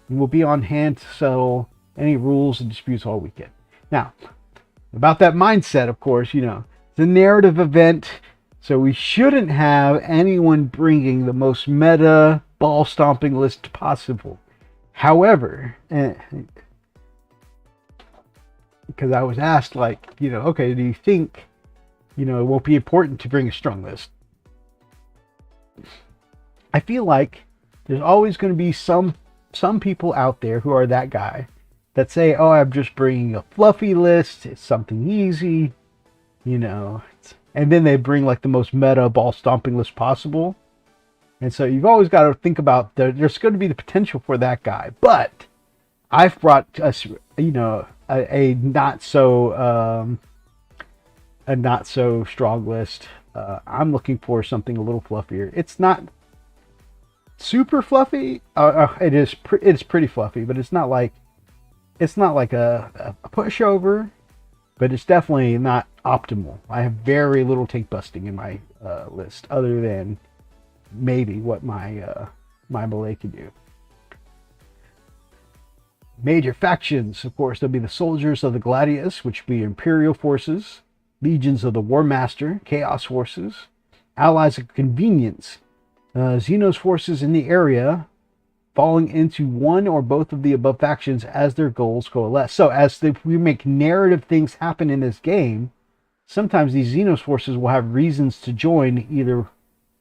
and we'll be on hand to settle any rules and disputes all weekend. Now, about that mindset, of course, it's a narrative event, so we shouldn't have anyone bringing the most meta ball-stomping list possible. However, because I was asked, okay, do you think, it won't be important to bring a strong list? I feel like there's always going to be some people out there who are that guy that say, oh, I'm just bringing a fluffy list, it's something easy, and then they bring like the most meta ball-stomping list possible. And so you've always got to think about there's going to be the potential for that guy. But I've brought us, a not so strong list. I'm looking for something a little fluffier. It's not super fluffy. It's pretty fluffy, but it's not like a pushover. But it's definitely not optimal. I have very little tank busting in my list, other than maybe what my melee can do. Major factions, of course, there'll be the soldiers of the Gladius, which will be Imperial forces, legions of the War Master, Chaos forces, allies of convenience, Xenos forces in the area, falling into one or both of the above factions as their goals coalesce. So as we make narrative things happen in this game, sometimes these Xenos forces will have reasons to join either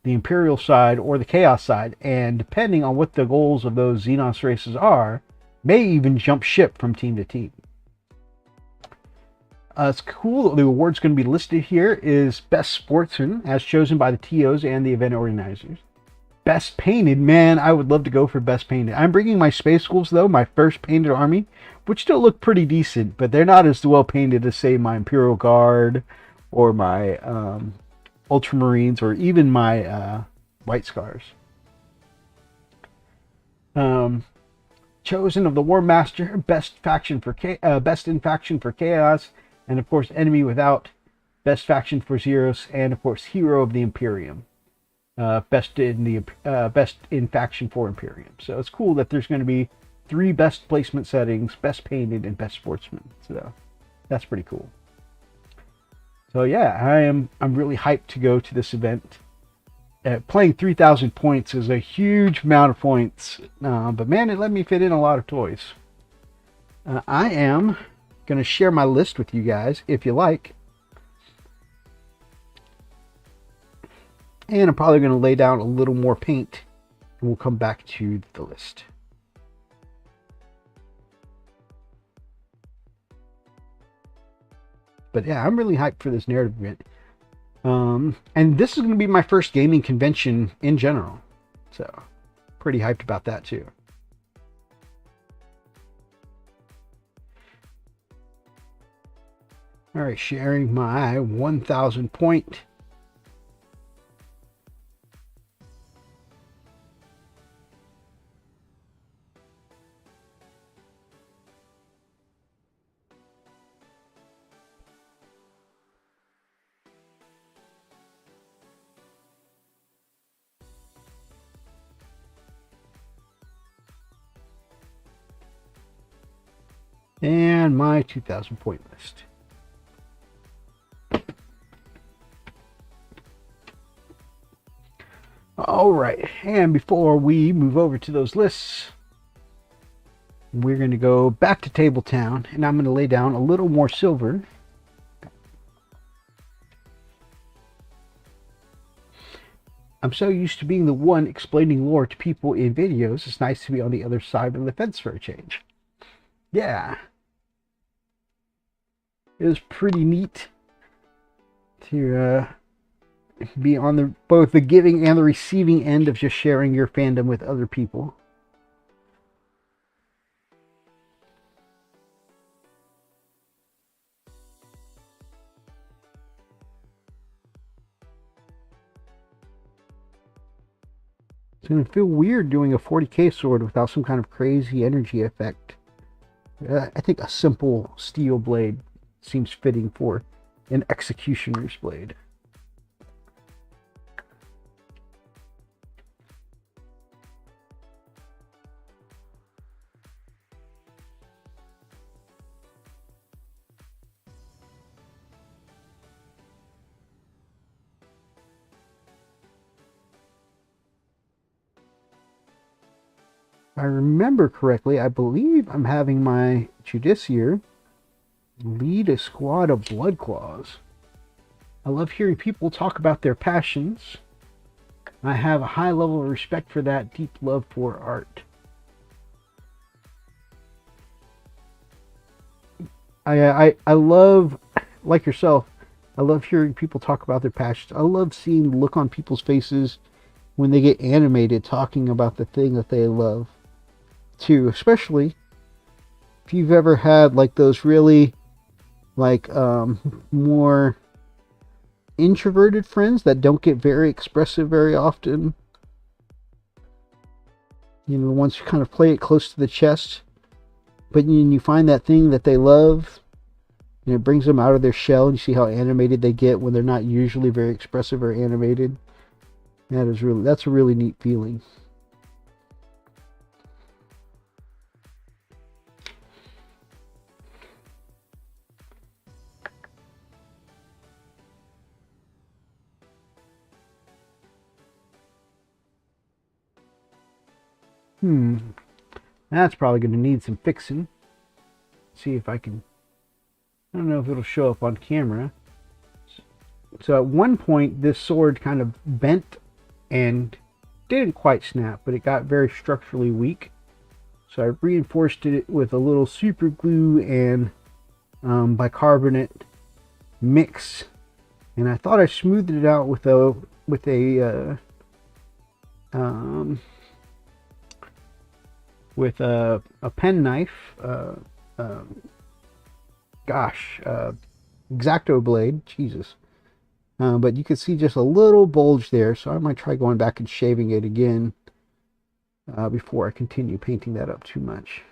the Imperial side or the Chaos side, and depending on what the goals of those Xenos races are, may even jump ship from team to team. It's cool. The award's going to be listed here is Best Sportsman, as chosen by the TOs and the event organizers. Best Painted, man, I would love to go for Best Painted. I'm bringing my Space Wolves, though, my first painted army, which still look pretty decent, but they're not as well painted as, say, my Imperial Guard or my Ultramarines, or even my White Scars. Chosen of the War Master, best in faction for Chaos, and of course enemy without, best faction for Xenos, and of course hero of the Imperium, best in faction for Imperium. So it's cool that there's going to be 3 best placement settings: best painted and best sportsman. So that's pretty cool. So yeah, I'm really hyped to go to this event. Playing 3,000 points is a huge amount of points, but man, it let me fit in a lot of toys. I am going to share my list with you guys if you like. And I'm probably going to lay down a little more paint, and we'll come back to the list. But yeah, I'm really hyped for this narrative event. And this is going to be my first gaming convention in general. So, pretty hyped about that too. All right, sharing my 1,000 point. And my 2,000 point list. All right, and before we move over to those lists, we're going to go back to Table Town, and I'm going to lay down a little more silver. I'm so used to being the one explaining lore to people in videos, it's nice to be on the other side of the fence for a change. Yeah. It was pretty neat to be on both the giving and the receiving end of just sharing your fandom with other people. It's going to feel weird doing a 40k sword without some kind of crazy energy effect. I think a simple steel blade seems fitting for an executioner's blade. If I remember correctly, I believe I'm having my Judiciary lead a squad of Blood Claws. I love hearing people talk about their passions. I have a high level of respect for that deep love for art. I love, like yourself, I love hearing people talk about their passions. I love seeing the look on people's faces when they get animated talking about the thing that they love too, especially if you've ever had like those really like more introverted friends that don't get very expressive very often. You know, the ones who kind of play it close to the chest, but you find that thing that they love and it brings them out of their shell, and you see how animated they get when they're not usually very expressive or animated. That's a really neat feeling. That's probably going to need some fixing. See if I can... I don't know if it'll show up on camera. So at one point, this sword kind of bent and didn't quite snap, but it got very structurally weak. So I reinforced it with a little super glue and bicarbonate mix. And I thought I smoothed it out with a pen knife, X-Acto blade, Jesus. But you can see just a little bulge there, so I might try going back and shaving it again before I continue painting that up too much.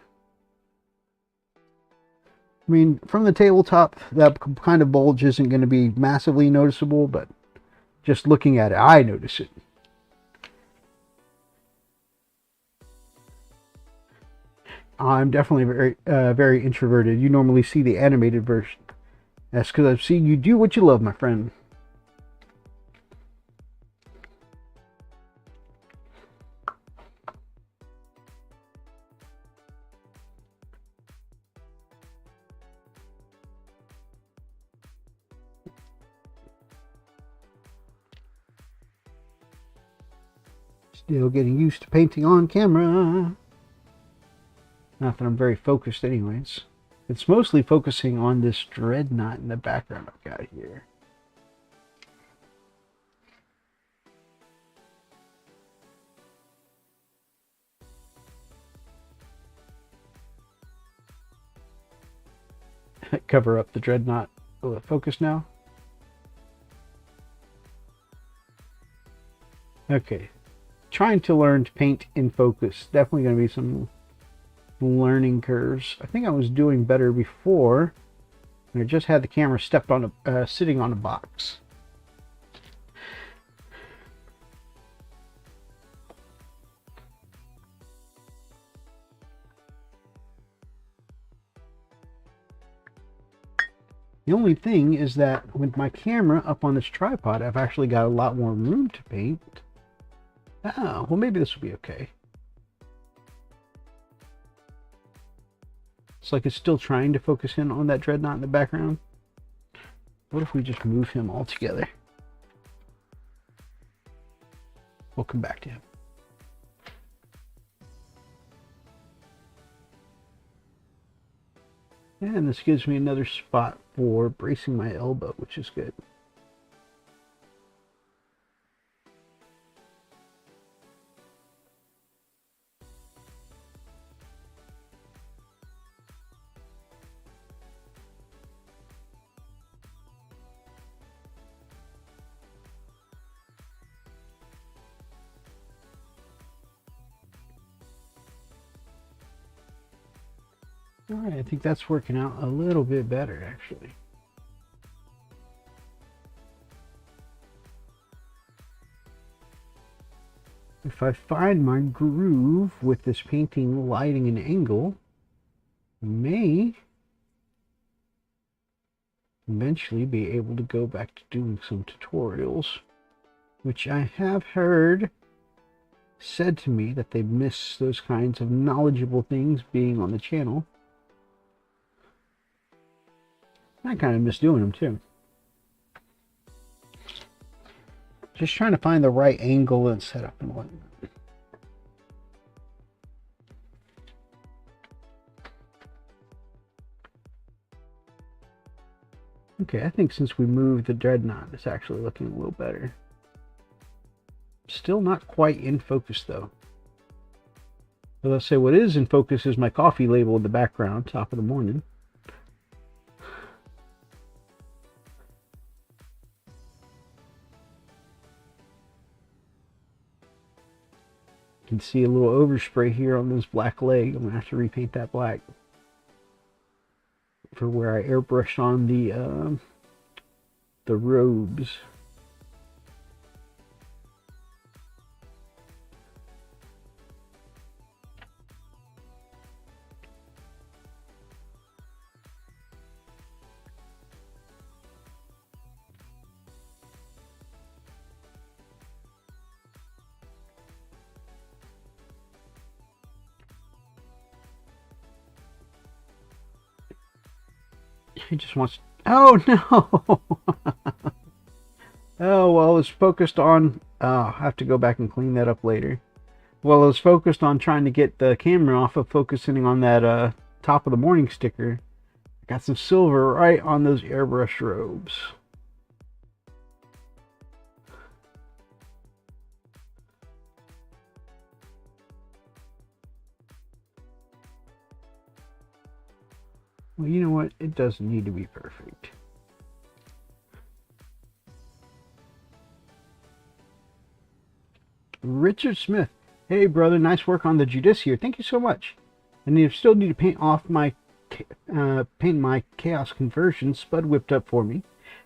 I mean, from the tabletop, that kind of bulge isn't going to be massively noticeable, but just looking at it, I notice it. I'm definitely very introverted. You normally see the animated version. That's because I've seen you do what you love, my friend. Still getting used to painting on camera. Not that I'm very focused anyways. It's mostly focusing on this dreadnought in the background I've got here. Cover up the dreadnought. Will it focus now? Okay. Trying to learn to paint in focus. Definitely going to be some learning curves. I think I was doing better before. I just had the camera stepped on a sitting on a box. The only thing is that with my camera up on this tripod, I've actually got a lot more room to paint. Oh, well, maybe this will be okay. It's like it's still trying to focus in on that dreadnought in the background. What if we just move him altogether? We'll come back to him. And this gives me another spot for bracing my elbow, which is good. All right, I think that's working out a little bit better, actually. If I find my groove with this painting, lighting, and angle, I may eventually be able to go back to doing some tutorials, which I have heard said to me that they miss those kinds of knowledgeable things being on the channel. I kind of miss doing them too. Just trying to find the right angle and setup and whatnot. Okay, I think since we moved the dreadnought, it's actually looking a little better. Still not quite in focus though. So let's say what is in focus is my coffee label in the background, top of the morning. You can see a little overspray here on this black leg. I'm going to have to repaint that black for where I airbrushed on the robes. He just wants... Oh, no! Oh, well, it's focused on... Oh, I'll have to go back and clean that up later. Well, it was focused on trying to get the camera off of focusing on that top of the morning sticker. I got some silver right on those airbrush robes. Well, you know what? It doesn't need to be perfect. Richard Smith. Hey, brother. Nice work on the Judiciary. Thank you so much. I still need to paint off my Chaos Conversion. Spud whipped up for me.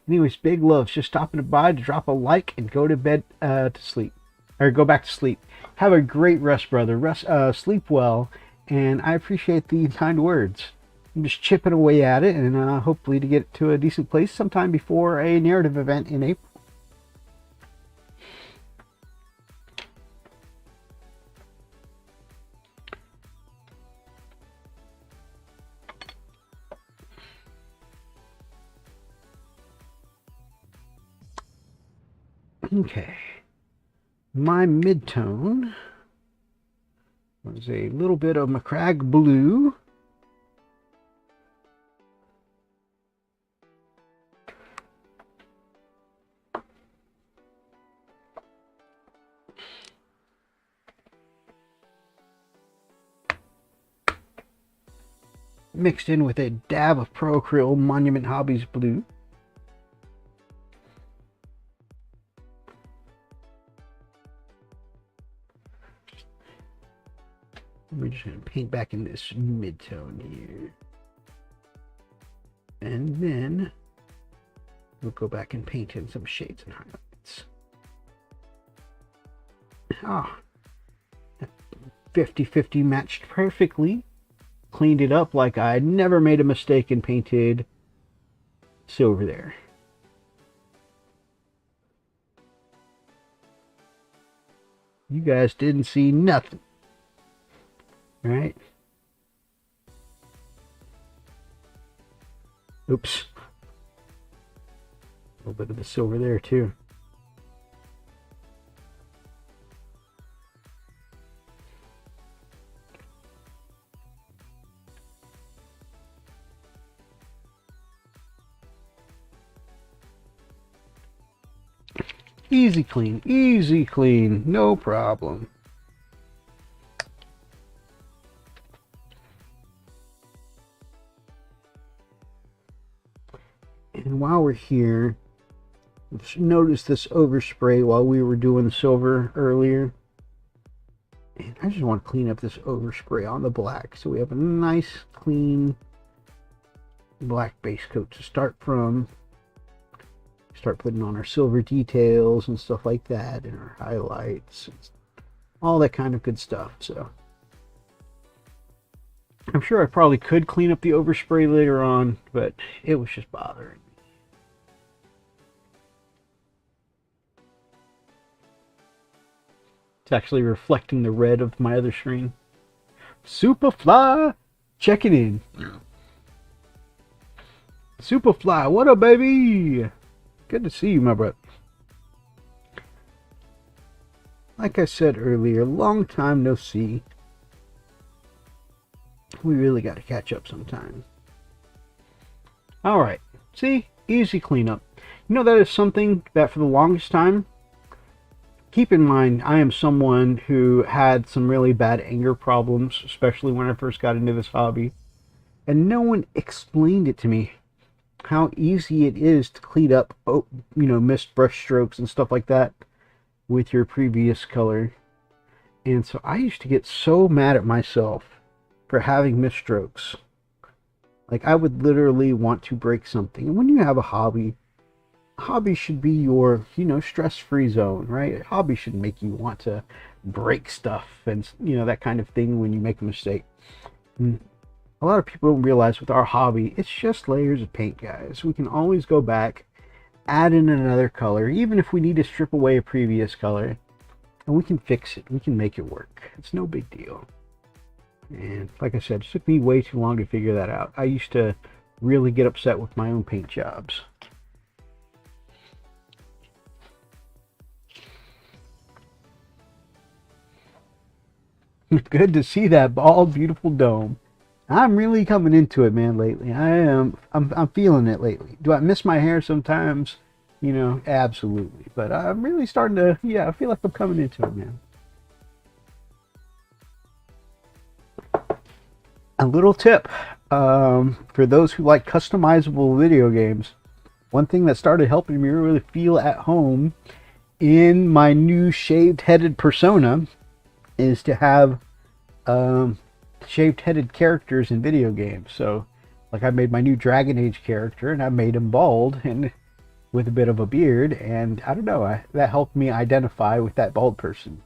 Anyways, big loves. Just stopping by to drop a like and go to bed to sleep. Or go back to sleep. Have a great rest, brother. Sleep well. And I appreciate the kind words. I'm just chipping away at it, and hopefully to get to a decent place sometime before a narrative event in April. Okay, my midtone was a little bit of Macragge blue. mixed in with a dab of Pro Acryl Monument Hobbies blue. We're just going to paint back in this mid-tone here. And then we'll go back and paint in some shades and highlights. Ah, 50-50 matched perfectly. Cleaned it up like I never made a mistake and painted silver there. You guys didn't see nothing. Right? Oops. A little bit of the silver there too. Easy clean, no problem. And while we're here, notice this overspray while we were doing silver earlier. And I just want to clean up this overspray on the black so we have a nice clean black base coat to start from. Start putting on our silver details and stuff like that, and our highlights, all that kind of good stuff. So I'm sure I probably could clean up the overspray later on, but it was just bothering me. It's actually reflecting the red of my other screen. Superfly checking in. Superfly, what up, baby? Good to see you, my brother. Like I said earlier, long time no see. We really got to catch up sometime. Alright, see? Easy cleanup. You know, that is something that for the longest time, keep in mind, I am someone who had some really bad anger problems, especially when I first got into this hobby. And no one explained it to me. How easy it is to clean up, missed brush strokes and stuff like that with your previous color. And so I used to get so mad at myself for having missed strokes. Like, I would literally want to break something. And when you have a hobby should be your, stress-free zone, right? A hobby should make you want to break stuff and, that kind of thing when you make a mistake. A lot of people don't realize with our hobby, it's just layers of paint, guys. We can always go back, add in another color, even if we need to strip away a previous color, and we can fix it. We can make it work. It's no big deal. And like I said, it took me way too long to figure that out. I used to really get upset with my own paint jobs. Good to see that bald, beautiful dome. I'm really coming into it, man, lately. I'm feeling it lately. Do I miss my hair sometimes? Absolutely. But I'm really starting to, I feel like I'm coming into it, man. A little tip for those who like customizable video games. One thing that started helping me really feel at home in my new shaved-headed persona is to have shaved-headed characters in video games. So, like, I made my new Dragon Age character, and I made him bald and with a bit of a beard, and I don't know, that helped me identify with that bald person.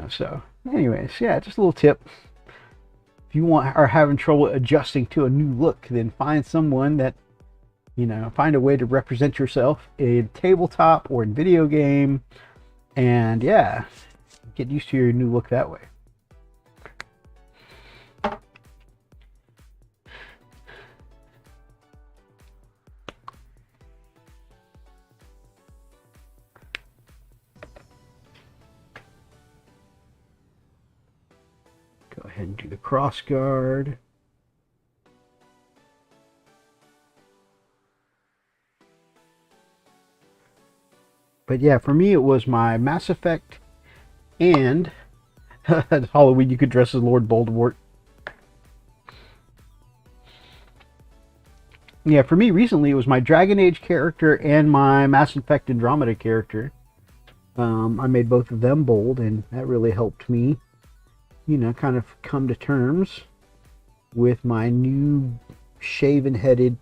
So, anyways, yeah, just a little tip. If you are having trouble adjusting to a new look, then find someone that, find a way to represent yourself in tabletop or in video game, and yeah, get used to your new look that way. Go ahead and do the cross guard. But yeah, for me it was my Mass Effect and Halloween you could dress as Lord Voldemort. Yeah, for me recently it was my Dragon Age character and my Mass Effect Andromeda character. I made both of them bold, and that really helped me, you know, kind of come to terms with my new shaven-headed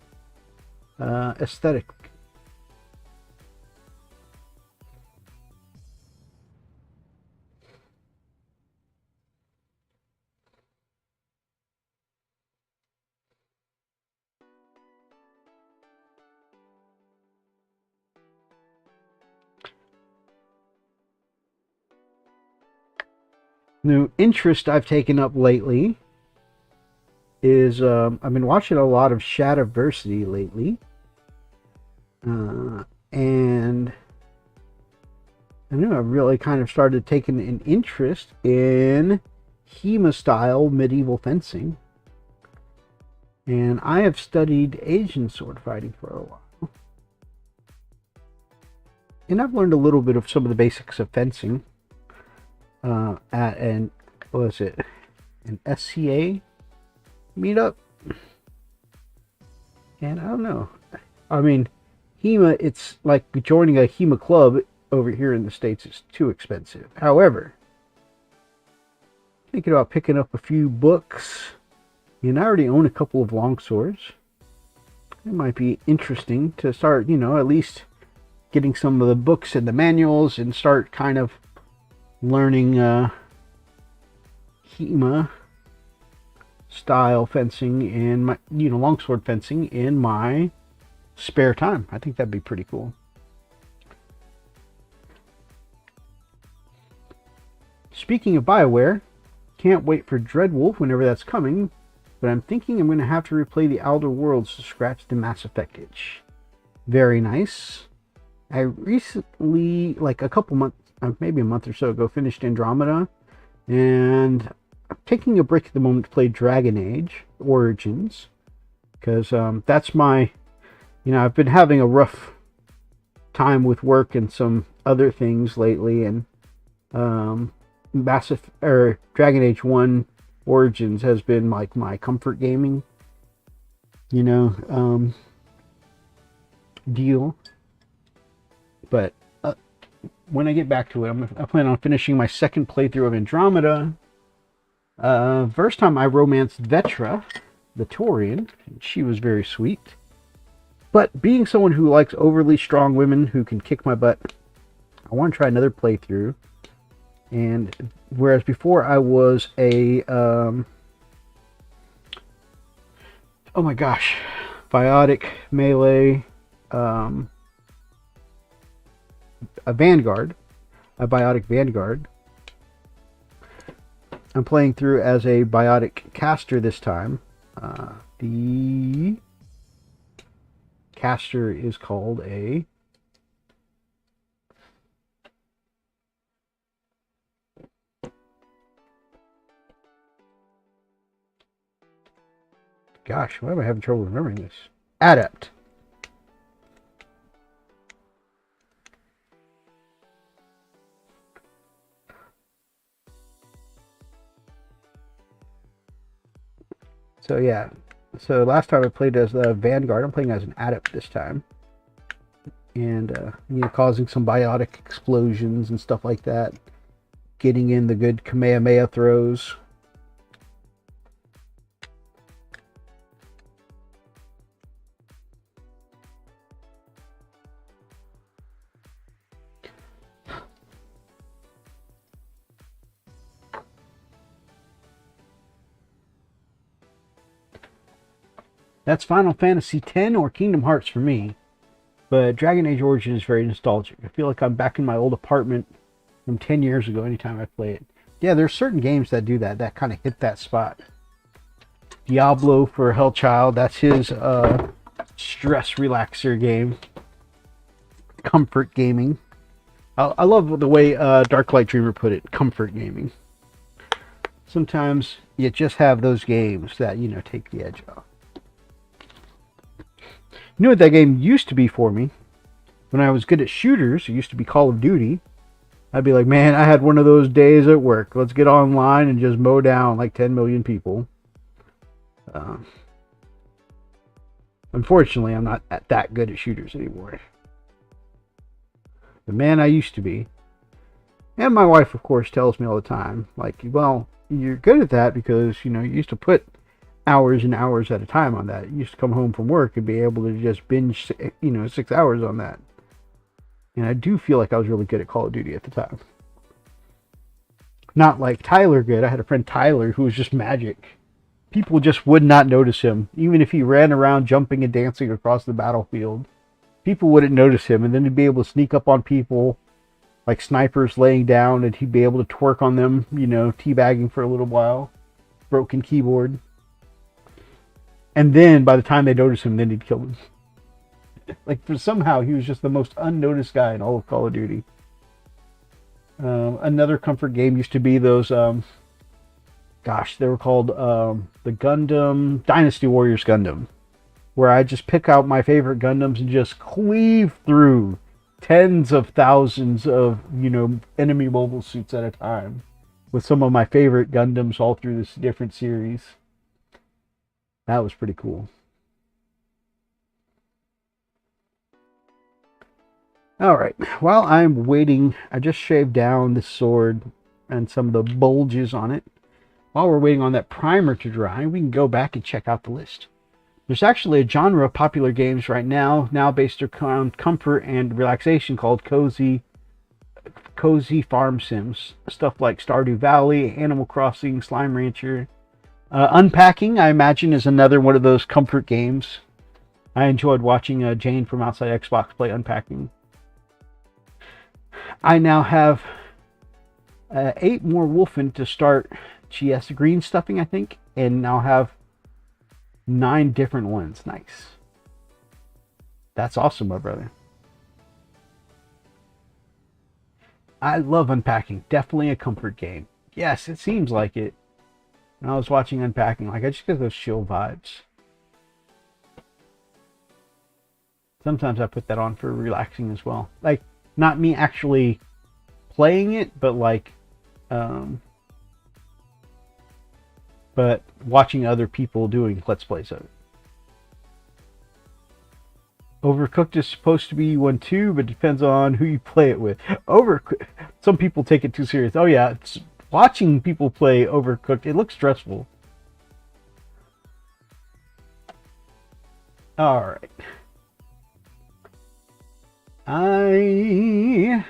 aesthetic. New interest I've taken up lately is I've been watching a lot of Shadiversity lately, and I know I've really kind of started taking an interest in HEMA style medieval fencing, and I have studied Asian sword fighting for a while, and I've learned a little bit of some of the basics of fencing at an SCA meetup. And I don't know. I mean, HEMA, it's like joining a HEMA club over here in the States is too expensive. However, thinking about picking up a few books, and I already own a couple of longswords. It might be interesting to start, you know, at least getting some of the books and the manuals and start kind of learning HEMA style fencing and my, you know, longsword fencing in my spare time. I think that'd be pretty cool. Speaking of BioWare, can't wait for Dreadwolf whenever that's coming, but I'm thinking I'm going to have to replay the Outer Worlds to scratch the Mass Effect itch. Very nice. I recently, like a couple months, maybe a month or so ago, finished Andromeda, and I'm taking a break at the moment to play Dragon Age Origins, because that's my, you know, I've been having a rough time with work and some other things lately, and Dragon Age 1 Origins has been like my comfort gaming, you know, deal. But when I get back to it, I plan on finishing my second playthrough of Andromeda. First time I romanced Vetra, the Taurian, and she was very sweet. But being someone who likes overly strong women who can kick my butt, I want to try another playthrough. And whereas before I was a oh my gosh, biotic melee, a Vanguard, a biotic Vanguard. I'm playing through as a biotic caster this time. The caster is called a gosh, why am I having trouble remembering this? Adept. So yeah, so last time I played as the Vanguard, I'm playing as an Adept this time. And, you know, causing some biotic explosions and stuff like that. Getting in the good Kamehameha throws. That's Final Fantasy X or Kingdom Hearts for me. But Dragon Age Origin is very nostalgic. I feel like I'm back in my old apartment from 10 years ago anytime I play it. Yeah, there's certain games that do that, that kind of hit that spot. Diablo for Hellchild, that's his stress relaxer game. Comfort gaming. I love the way Darklight Dreamer put it, comfort gaming. Sometimes you just have those games that, you know, take the edge off. You know what that game used to be for me? When I was good at shooters, it used to be Call of Duty. I'd be like, man, I had one of those days at work. Let's get online and just mow down like 10 million people. Unfortunately, I'm not that good at shooters anymore. The man I used to be. And my wife, of course, tells me all the time, like, well, you're good at that because, you used to put hours and hours at a time on that. You used to come home from work and be able to just binge, 6 hours on that. And I do feel like I was really good at Call of Duty at the time. Not like Tyler good. I had a friend Tyler who was just magic. People just would not notice him. Even if he ran around jumping and dancing across the battlefield, people wouldn't notice him. And then he'd be able to sneak up on people like snipers laying down, and he'd be able to twerk on them, teabagging for a little while. Broken keyboard. And then by the time they noticed him, then he'd kill them. Like, for somehow, he was just the most unnoticed guy in all of Call of Duty. Another comfort game used to be those, they were called the Gundam, Dynasty Warriors Gundam, where I just pick out my favorite Gundams and just cleave through tens of thousands of, enemy mobile suits at a time with some of my favorite Gundams all through this different series. That was pretty cool. Alright, while I'm waiting, I just shaved down this sword and some of the bulges on it. While we're waiting on that primer to dry, we can go back and check out the list. There's actually a genre of popular games right now based around comfort and relaxation, called cozy farm sims. Stuff like Stardew Valley, Animal Crossing, Slime Rancher. Unpacking, I imagine, is another one of those comfort games. I enjoyed watching Jane from Outside Xbox play Unpacking. I now have 8 more Wolfen to start. She has the green stuffing, I think, and now have 9 different ones. Nice. That's awesome, my brother. I love Unpacking. Definitely a comfort game. Yes, it seems like it. When I was watching Unpacking, I just get those chill vibes. Sometimes I put that on for relaxing as well. Like, not me actually playing it, but but watching other people doing Let's Plays of it. Overcooked is supposed to be one too, but depends on who you play it with. Some people take it too serious. Oh yeah, watching people play Overcooked, it looks stressful. Alright. I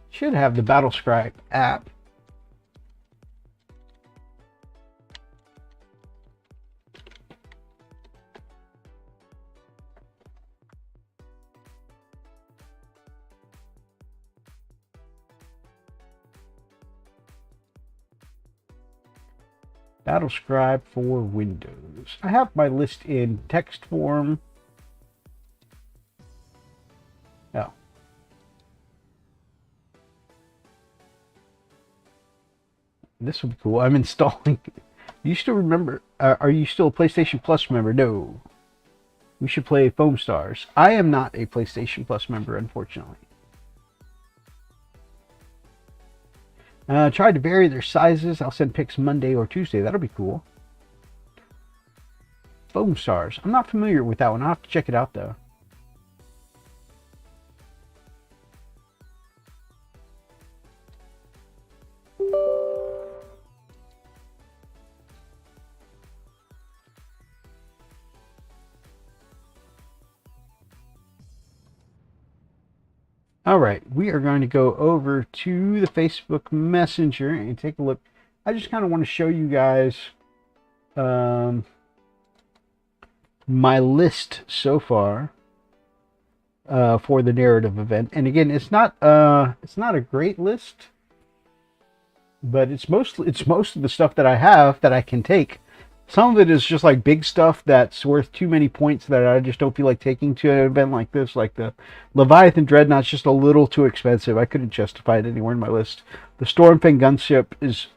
should have the Battlescribe app. Battlescribe for Windows. I have my list in text form. Oh. This would be cool. I'm installing. You still remember? Are you still a PlayStation Plus member? No. We should play Foam Stars. I am not a PlayStation Plus member, unfortunately. Tried to vary their sizes. I'll send pics Monday or Tuesday. That'll be cool. Foam Stars. I'm not familiar with that one. I'll have to check it out, though. Alright, we are going to go over to the Facebook Messenger and take a look. I just kind of want to show you guys my list so far for the narrative event. And again, it's not a great list, but it's most of the stuff that I have that I can take. Some of it is just like big stuff that's worth too many points that I just don't feel like taking to an event like this. Like the Leviathan Dreadnought's just a little too expensive. I couldn't justify it anywhere in my list. The Stormfang gunship is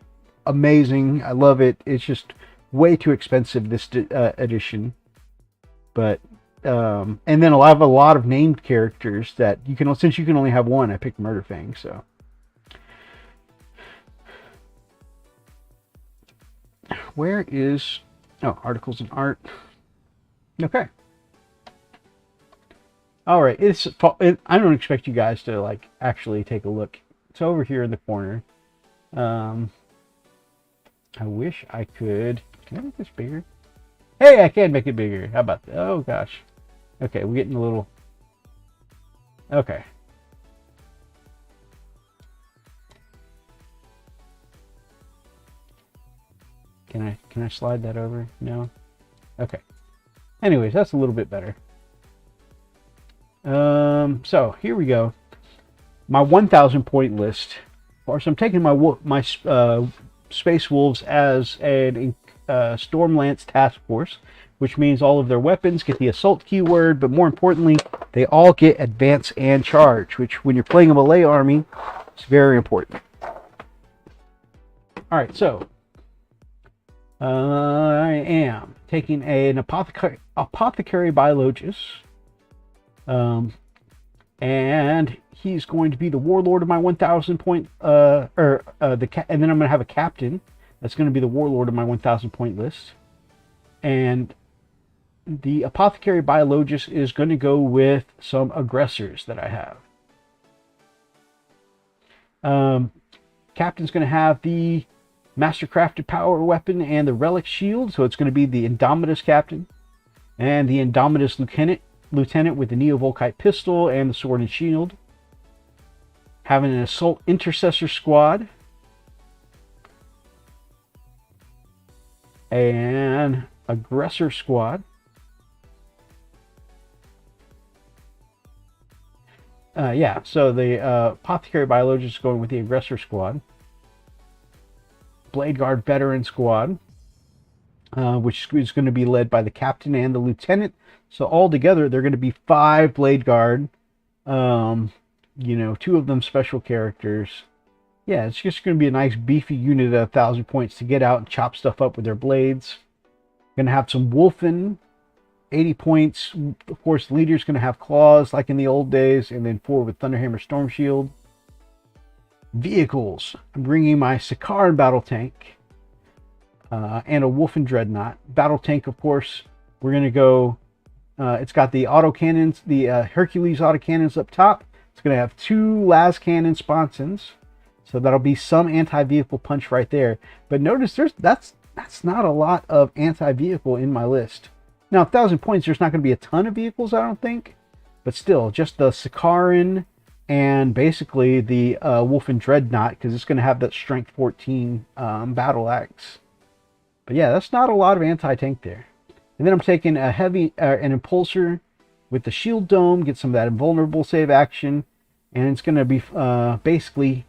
amazing. I love it. It's just way too expensive this edition. But and then I have a lot of named characters that you can, since you can only have one, I picked Murderfang. So where is articles and art? Okay, All right, I don't expect you guys to like actually take a look. It's over here in the corner. I wish I could. Can I make this bigger? Hey, I can make it bigger. How about that? Oh gosh. Okay, we're getting a little. Okay. Can I slide that over? No. Okay. Anyways, that's a little bit better. So here we go. My 1,000 point list. Of course, I'm taking my Space Wolves as a Stormlance task force, which means all of their weapons get the assault keyword, but more importantly, they all get advance and charge, which when you're playing a melee army, is very important. All right, so I am taking an apothecary biologist, and he's going to be the warlord of my 1,000 point, and then I'm going to have a captain that's going to be the warlord of my 1,000 point list, and the apothecary biologist is going to go with some aggressors that I have. Captain's going to have the Mastercrafted Power Weapon and the Relic Shield, so it's going to be the Indomitus Captain and the Indomitus Lieutenant with the Neovolkite Pistol and the Sword and Shield. Having an Assault Intercessor Squad. And Aggressor Squad. Yeah, so the Apothecary Biologist is going with the Aggressor Squad. Blade Guard Veteran Squad, which is going to be led by the Captain and the Lieutenant. So all together, they're going to be 5 Blade Guard. 2 of them special characters. Yeah, it's just going to be a nice beefy unit at 1,000 points to get out and chop stuff up with their blades. Going to have some Wolfen, 80 points. Of course, the leader's going to have claws like in the old days, and then 4 with Thunderhammer Storm Shield. Vehicles. I'm bringing my Sakaran battle tank and a Wolfen Dreadnought. Battle tank, of course, we're going to go. It's got the autocannons, the Hercules autocannons up top. It's going to have 2 las cannon sponsons. So that'll be some anti-vehicle punch right there. But notice that's not a lot of anti-vehicle in my list. Now, 1,000 points, there's not going to be a ton of vehicles, I don't think. But still, just the Sakaran and basically the Wolfen Dreadnought, because it's going to have that Strength 14 battle axe. But yeah, that's not a lot of anti-tank there. And then I'm taking a heavy, an Impulsor with the Shield Dome, get some of that invulnerable save action. And it's going to be basically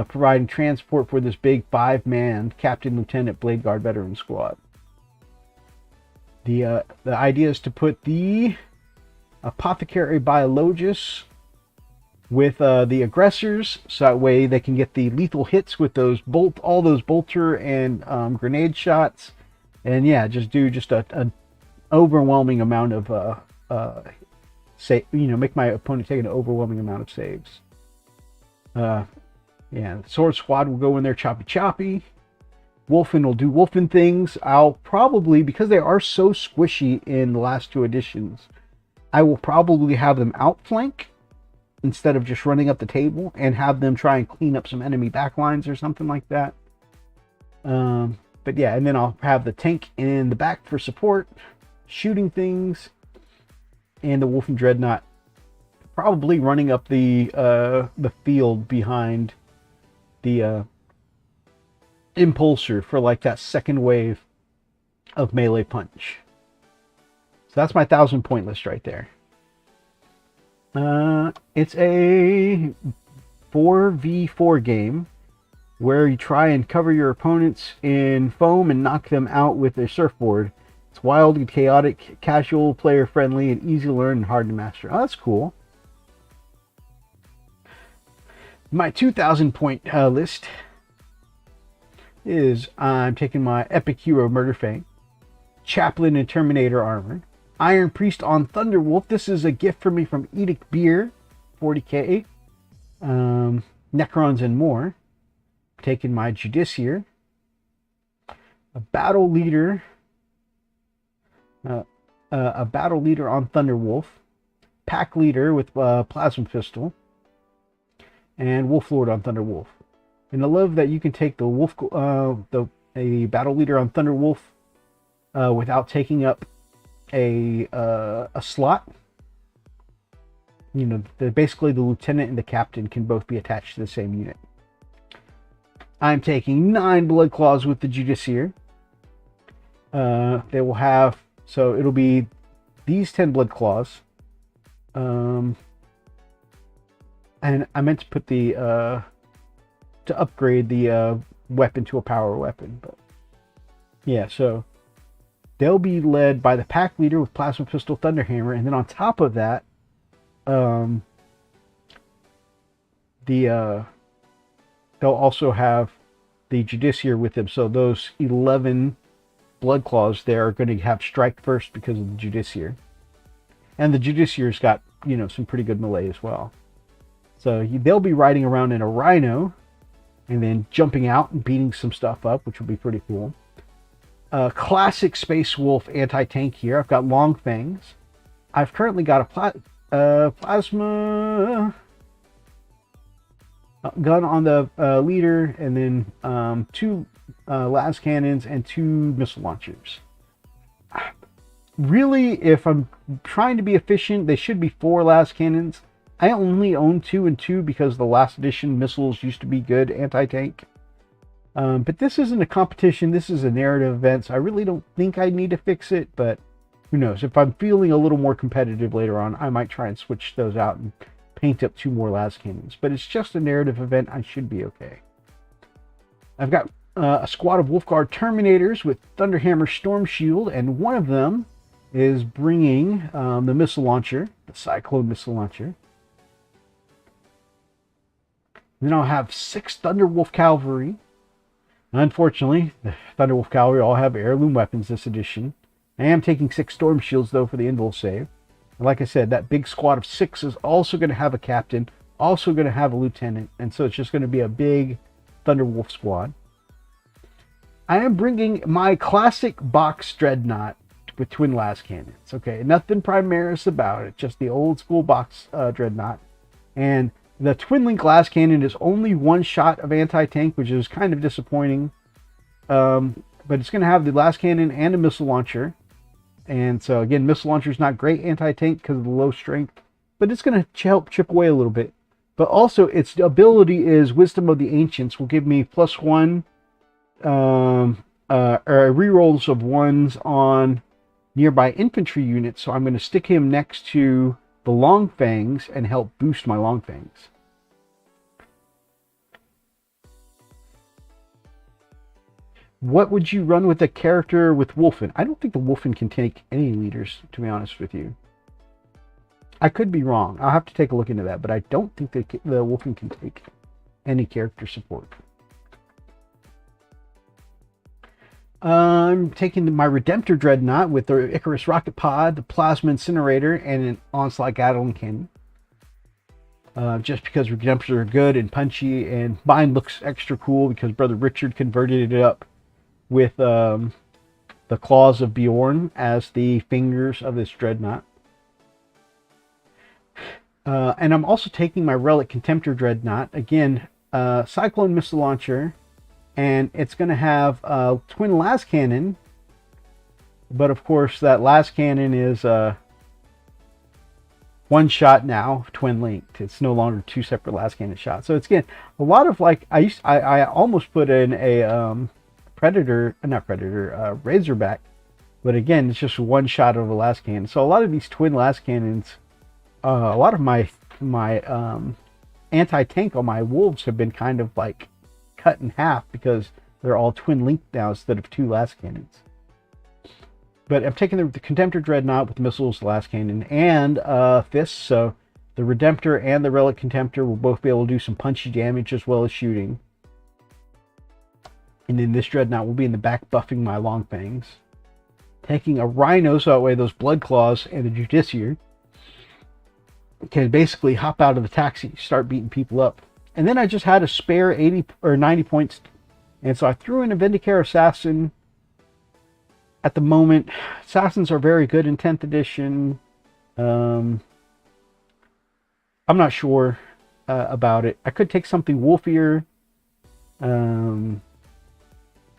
providing transport for this big 5-man Captain Lieutenant Blade Guard Veteran Squad. The idea is to put the Apothecary Biologist with the aggressors, so that way they can get the lethal hits with those all those bolter and grenade shots, and yeah, just do an overwhelming amount of make my opponent take an overwhelming amount of saves. Yeah, the Sword Squad will go in there choppy. Wolfen will do Wolfen things. I'll probably, because they are so squishy in the last 2 editions, I will probably have them outflank instead of just running up the table, and have them try and clean up some enemy backlines or something like that. But yeah, and then I'll have the tank in the back for support, shooting things, and the Wolfen Dreadnought probably running up the field behind the Impulsor for like that second wave of melee punch. So that's my 1,000 point list right there. It's a 4v4 game where you try and cover your opponents in foam and knock them out with a surfboard. It's wild and chaotic, casual, player friendly, and easy to learn and hard to master. Oh, that's cool. My 2,000 point list is I'm taking my Epic Hero Murderfang, Chaplain and Terminator armor, Iron Priest on Thunderwolf. This is a gift for me from Edict Beer, 40k, Necrons and more. Taking my Judiciar, a Battle Leader on Thunderwolf, Pack Leader with Plasma Pistol, and Wolf Lord on Thunder Wolf. And I love that you can take the Wolf, a Battle Leader on Thunder Wolf without taking up a slot. You know, basically the Lieutenant and the Captain can both be attached to the same unit. I'm taking 9 Blood Claws with the Judiciary. They will have, so it'll be these 10 Blood Claws. And I meant to put the, to upgrade the weapon to a power weapon. But yeah, so they'll be led by the Pack Leader with Plasma Pistol, Thunderhammer. And then on top of that, they'll also have the Judiciary with them. So those 11 Blood Claws there are going to have strike first because of the Judiciary. And the Judiciary's got, you know, some pretty good melee as well. So they'll be riding around in a Rhino and then jumping out and beating some stuff up, which will be pretty cool. Classic Space Wolf anti-tank here. I've got Long Fangs. I've currently got a plasma gun on the leader, and then 2 las cannons and 2 missile launchers. Really, if I'm trying to be efficient, they should be 4 las cannons. I only own 2 and 2 because the last edition missiles used to be good anti-tank. But this isn't a competition. This is a narrative event, so I really don't think I need to fix it, but who knows? If I'm feeling a little more competitive later on, I might try and switch those out and paint up 2 more las cannons. But it's just a narrative event. I should be okay. I've got a squad of Wolfguard Terminators with Thunderhammer Storm Shield, and one of them is bringing the missile launcher, the Cyclone missile launcher. Then I'll have 6 Thunderwolf Cavalry. Unfortunately, the Thunderwolf Cavalry all have heirloom weapons this edition. I am taking 6 Storm Shields, though, for the invul save. And like I said, that big squad of 6 is also going to have a captain, also going to have a lieutenant, and so it's just going to be a big Thunderwolf squad. I am bringing my classic box Dreadnought with twin las cannons. Okay, nothing Primaris about it, just the old school box Dreadnought. And the twin link las cannon is only 1 shot of anti-tank, which is kind of disappointing. But it's going to have the las cannon and a missile launcher. And so again, missile launcher is not great anti-tank because of the low strength, but it's going to help chip away a little bit. But also its ability is Wisdom of the Ancients will give me +1 rerolls of 1s on nearby infantry units. So I'm going to stick him next to the Long Fangs and help boost my Long Fangs. What would you run with a character with Wolfen? I don't think the Wolfen can take any leaders, to be honest with you. I could be wrong. I'll have to take a look into that, but I don't think the Wolfen can take any character support. I'm taking my Redemptor Dreadnought with the Icarus Rocket Pod, the Plasma Incinerator, and an Onslaught Gatling Cannon. Just because Redemptors are good and punchy, and mine looks extra cool because Brother Richard converted it up with the claws of Bjorn as the fingers of this Dreadnought. And I'm also taking my Relic Contemptor Dreadnought. Again, Cyclone Missile Launcher. And it's going to have a twin las cannon. But of course, that las cannon is 1 shot now, twin linked. It's no longer 2 separate las cannon shots. So it's, again, a lot of like, I almost put in a Razorback. But again, it's just 1 shot of a las cannon. So a lot of these twin las cannons, a lot of my anti-tank on my wolves have been kind of like cut in half because they're all twin linked now instead of 2 las cannons. But I'm taking the Contemptor Dreadnought with missiles, las cannon, and fists. So the Redemptor and the Relic Contemptor will both be able to do some punchy damage as well as shooting. And then this Dreadnought will be in the back buffing my Long Fangs. Taking a Rhino, so that way those Blood Claws and the Judiciary can basically hop out of the taxi, start beating people up. And then I just had a spare 80 or 90 points. And so I threw in a Vindicare Assassin. At the moment, Assassins are very good in 10th edition. I'm not sure about it. I could take something wolfier,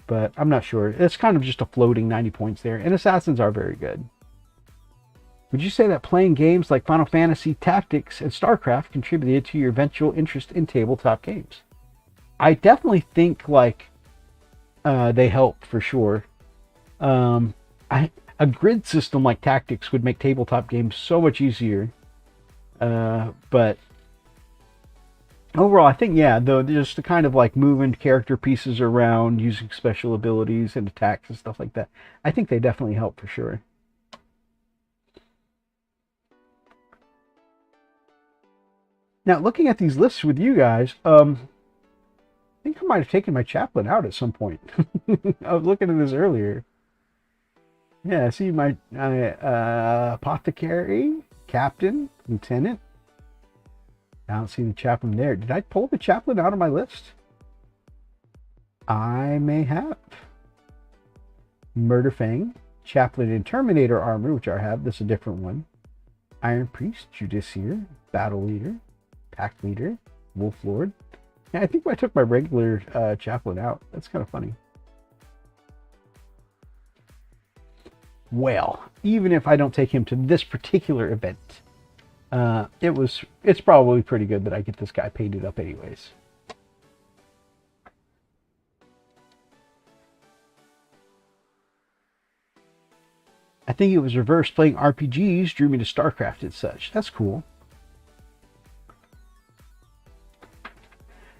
but I'm not sure. It's kind of just a floating 90 points there, and assassins are very good. Would you say that playing games like Final Fantasy Tactics and StarCraft contributed to your eventual interest in tabletop games? I definitely think like they help for sure. A grid system like Tactics would make tabletop games so much easier. But overall, I think, yeah, though, just the kind of like moving character pieces around, using special abilities and attacks and stuff like that, I think they definitely help for sure. Now, looking at these lists with you guys, I think I might have taken my chaplain out at some point. I was looking at this earlier. Yeah, I see my apothecary, captain, lieutenant. I don't see the chaplain there. Did I pull the chaplain out of my list? I may have. Murder Fang, chaplain in Terminator armor, which I have. This is a different one. Iron Priest, Judiciary, Battle Leader, Pack Leader, Wolf Lord. Yeah, I think I took my regular chaplain out. That's kind of funny. Well, even if I don't take him to this particular event, it's probably pretty good that I get this guy painted up anyways. I think it was reverse. Playing RPGs drew me to StarCraft and such. That's cool.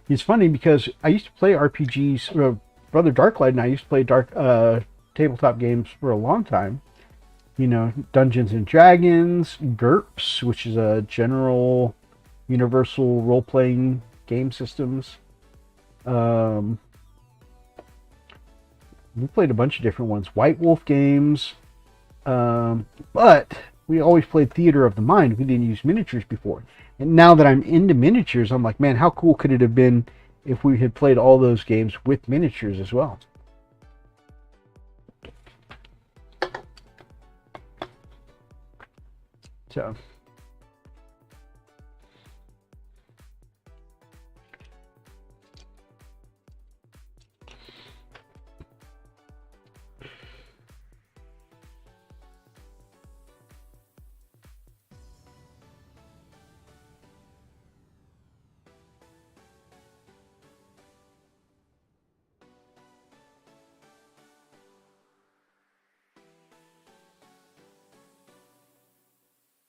It's funny because I used to play RPGs. Brother Darklight and I used to play tabletop games for a long time. You know, Dungeons and Dragons, GURPS, which is a general universal role-playing game systems. We played a bunch of different ones. White Wolf games. But we always played Theater of the Mind. We didn't use miniatures before. And now that I'm into miniatures, I'm like, man, how cool could it have been if we had played all those games with miniatures as well? So,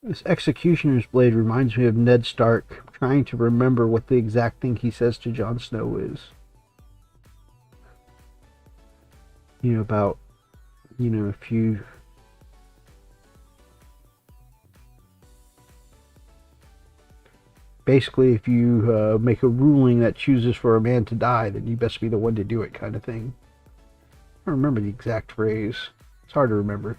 this Executioner's Blade reminds me of Ned Stark trying to remember what the exact thing he says to Jon Snow is. You know, about, you know, if you... Basically, if you make a ruling that chooses for a man to die, then you best be the one to do it, kind of thing. I don't remember the exact phrase. It's hard to remember.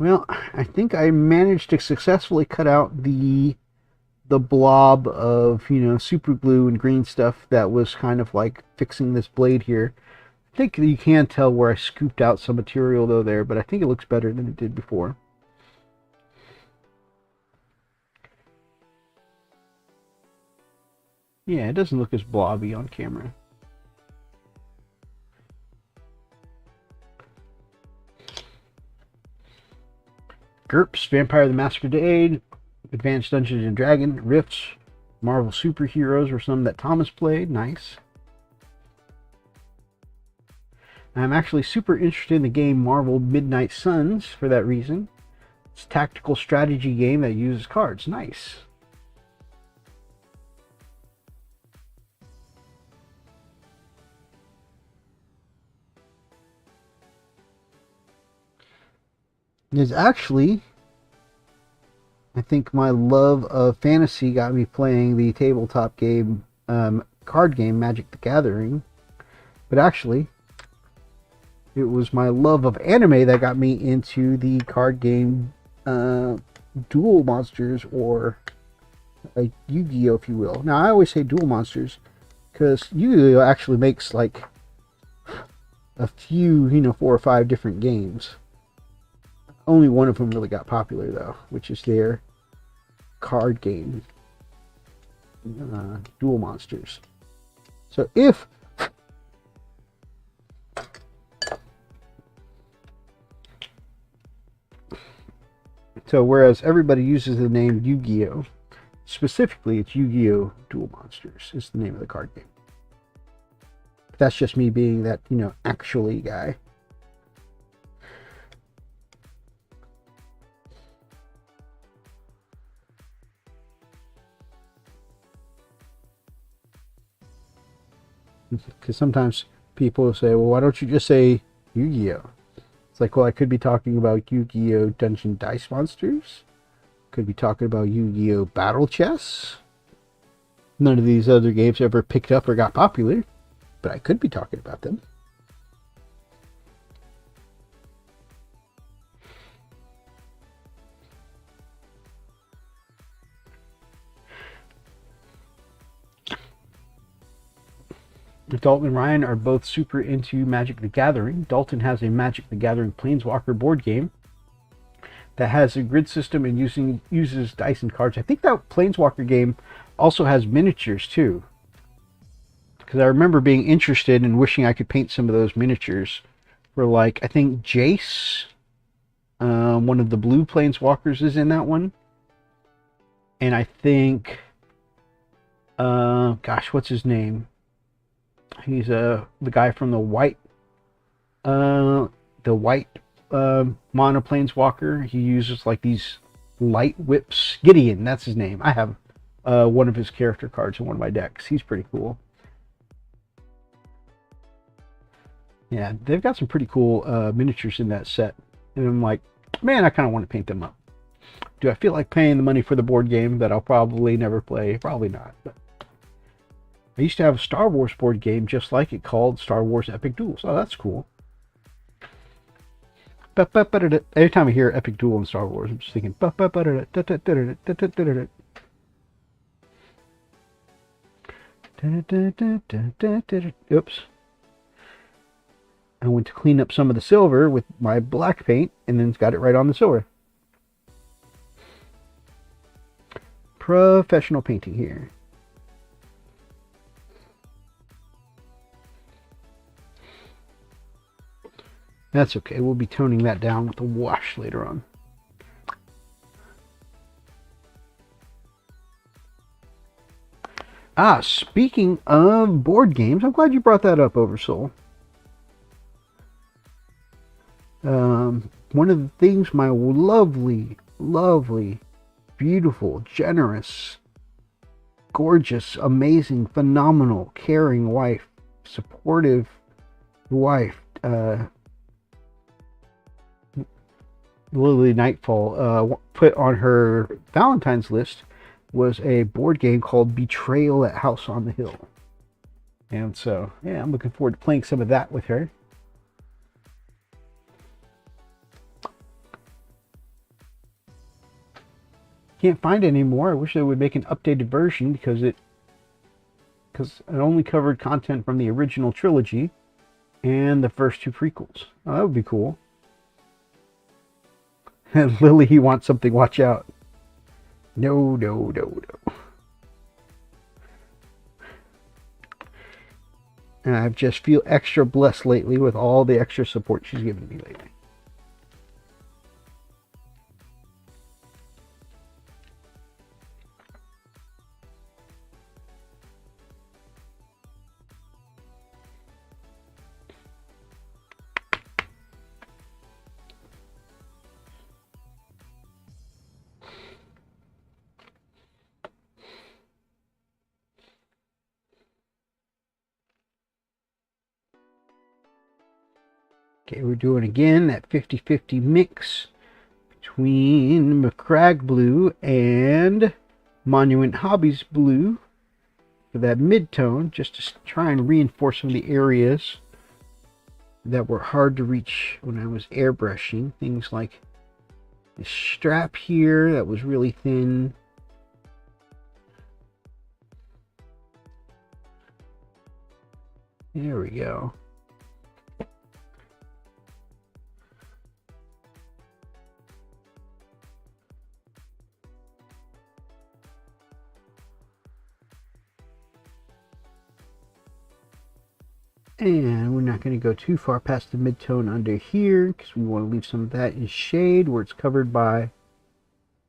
Well, I think I managed to successfully cut out the blob of, you know, super glue and green stuff that was kind of like fixing this blade here. I think you can tell where I scooped out some material though there, but I think it looks better than it did before. Yeah, it doesn't look as blobby on camera. GURPS, Vampire the Masquerade, Advanced Dungeons and Dragons, Rifts, Marvel Superheroes were some that Thomas played. Nice. I'm actually super interested in the game Marvel Midnight Suns for that reason. It's a tactical strategy game that uses cards. Nice. Is actually, I think my love of fantasy got me playing the tabletop game, card game Magic the Gathering. But actually, it was my love of anime that got me into the card game Duel Monsters, or Yu-Gi-Oh, if you will. Now, I always say Duel Monsters because Yu-Gi-Oh actually makes like a few, 4 or 5 different games. Only one of them really got popular though, which is their card game, Duel Monsters. So whereas everybody uses the name Yu-Gi-Oh, specifically it's Yu-Gi-Oh! Duel Monsters is the name of the card game. But that's just me being that, actually guy. Because sometimes people say, well, why don't you just say Yu-Gi-Oh? It's like, well, I could be talking about Yu-Gi-Oh! Dungeon Dice Monsters. Could be talking about Yu-Gi-Oh! Battle Chess. None of these other games ever picked up or got popular, but I could be talking about them. Dalton and Ryan are both super into Magic the Gathering. Dalton has a Magic the Gathering Planeswalker board game that has a grid system and uses dice and cards. I think that Planeswalker game also has miniatures too. Because I remember being interested and wishing I could paint some of those miniatures for, like, I think Jace, one of the blue Planeswalkers, is in that one. And I think, gosh, what's his name? He's the guy from the white mono Planeswalker. He uses like these light whips. Gideon, that's his name. I have one of his character cards in one of my decks. He's pretty cool. Yeah, they've got some pretty cool miniatures in that set. And I'm like, man, I kind of want to paint them up. Do I feel like paying the money for the board game that I'll probably never play? Probably not. But I used to have a Star Wars board game just like it called Star Wars Epic Duels. Oh, that's cool. Every time I hear Epic Duel in Star Wars, I'm just thinking. Oops. I went to clean up some of the silver with my black paint and then got it right on the silver. Professional painting here. That's okay. We'll be toning that down with a wash later on. Speaking of board games, I'm glad you brought that up, Oversoul. One of the things my lovely, beautiful, generous, gorgeous, amazing, phenomenal, caring wife, supportive wife, Lily Nightfall, put on her Valentine's list was a board game called Betrayal at House on the Hill. And so, yeah, I'm looking forward to playing some of that with her. Can't find it anymore. I wish they would make an updated version because it only covered content from the original trilogy and the first two prequels. Oh, that would be cool. And Lily, he wants something. Watch out. No. And I just feel extra blessed lately with all the extra support she's given me lately. Okay, we're doing again that 50-50 mix between McCrag Blue and Monument Hobbies Blue for that mid-tone, just to try and reinforce some of the areas that were hard to reach when I was airbrushing. Things like the strap here that was really thin. There we go. And we're not going to go too far past the mid-tone under here because we want to leave some of that in shade where it's covered by,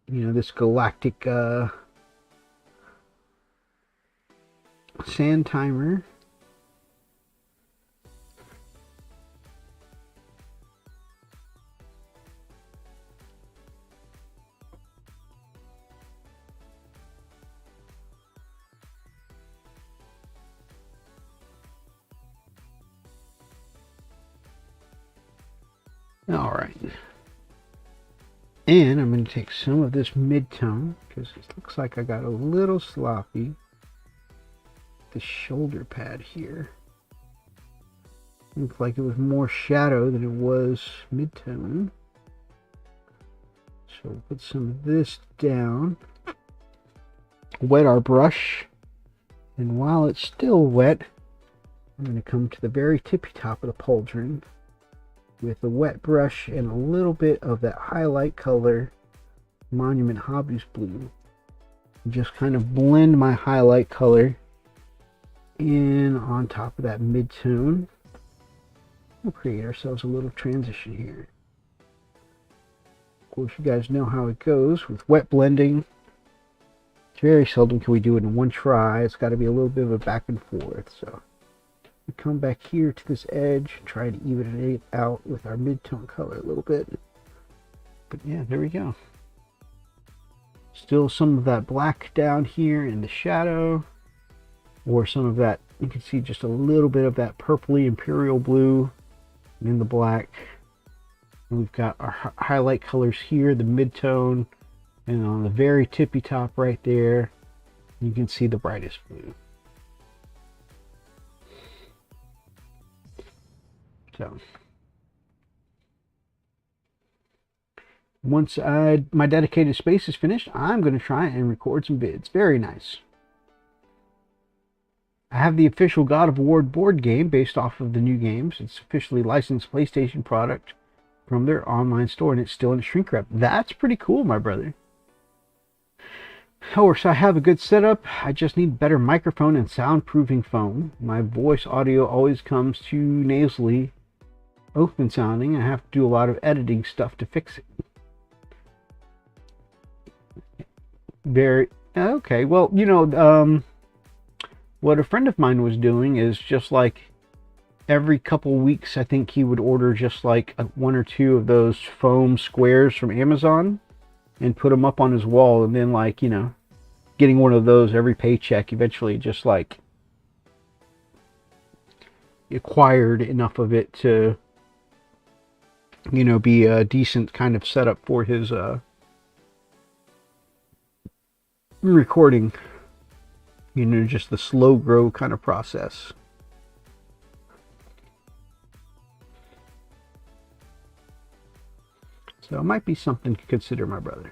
you know, this galactic sand timer. All right. And I'm going to take some of this mid-tone because it looks like I got a little sloppy. The shoulder pad here. Looks like it was more shadow than it was mid-tone. So we'll put some of this down. Wet our brush. And while it's still wet, I'm going to come to the very tippy top of the pauldron with a wet brush and a little bit of that highlight color, Monument Hobbies Blue. Just kind of blend my highlight color in on top of that mid-tone. We'll create ourselves a little transition here. Of course, you guys know how it goes with wet blending. Very seldom can we do it in one try. It's got to be a little bit of a back and forth. So we come back here to this edge, try to even it out with our mid-tone color a little bit. But yeah, there we go. Still some of that black down here in the shadow, or some of that, you can see just a little bit of that purpley imperial blue in the black. And we've got our highlight colors here, the mid-tone, and on the very tippy top right there, you can see the brightest blue. So once my dedicated space is finished, I'm going to try and record some vids. Very nice. I have the official God of War board game based off of the new games. It's officially licensed PlayStation product from their online store, and it's still in shrink wrap. That's pretty cool, my brother. Of course, I have a good setup. I just need better microphone and soundproofing foam. My voice audio always comes too nasally open sounding. I have to do a lot of editing stuff to fix it. Very okay. Well, you know, what a friend of mine was doing is just like every couple weeks, I think he would order just like one or two of those foam squares from Amazon and put them up on his wall, and then, like, you know, getting one of those every paycheck, eventually just like acquired enough of it to, you know, be a decent kind of setup for his recording. You know, just the slow grow kind of process. So it might be something to consider, my brother.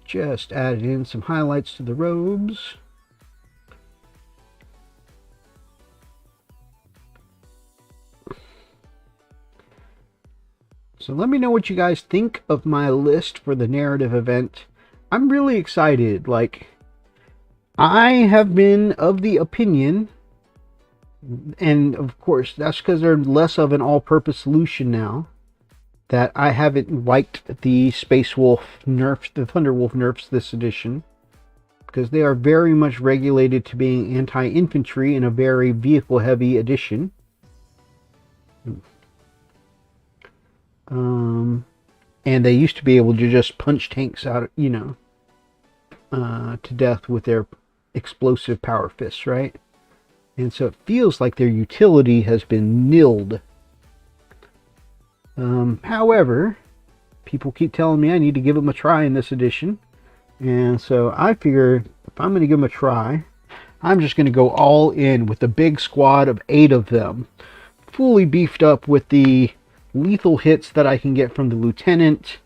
Just added in some highlights to the robes. So let me know what you guys think of my list for the narrative event. I'm really excited. Like, I have been of the opinion, and of course that's because they're less of an all-purpose solution now, that I haven't liked the Space Wolf nerfs, the Thunder Wolf nerfs this edition, because they are very much regulated to being anti-infantry in a very vehicle-heavy edition. And they used to be able to just punch tanks out, you know, to death with their explosive power fists, right? And so it feels like their utility has been nilled. However, people keep telling me I need to give them a try in this edition. And so I figure if I'm going to give them a try, I'm just going to go all in with the big squad of 8 of them. Fully beefed up with the lethal hits that I can get from the lieutenant,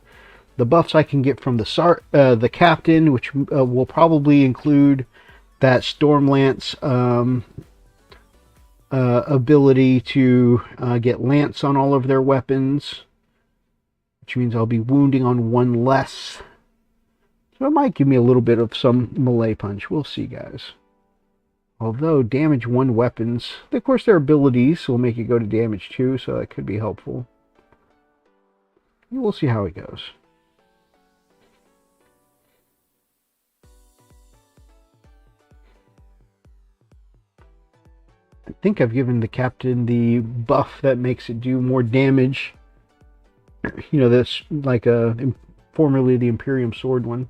the buffs I can get from the captain, which will probably include that Stormlance ability to get lance on all of their weapons, which means I'll be wounding on one less. So it might give me a little bit of some melee punch. We'll see, guys. Although damage 1 weapons, of course their abilities will make it go to damage 2, so that could be helpful. We'll see how it goes. I think I've given the captain the buff that makes it do more damage. You know, that's like formerly the Imperium Sword one.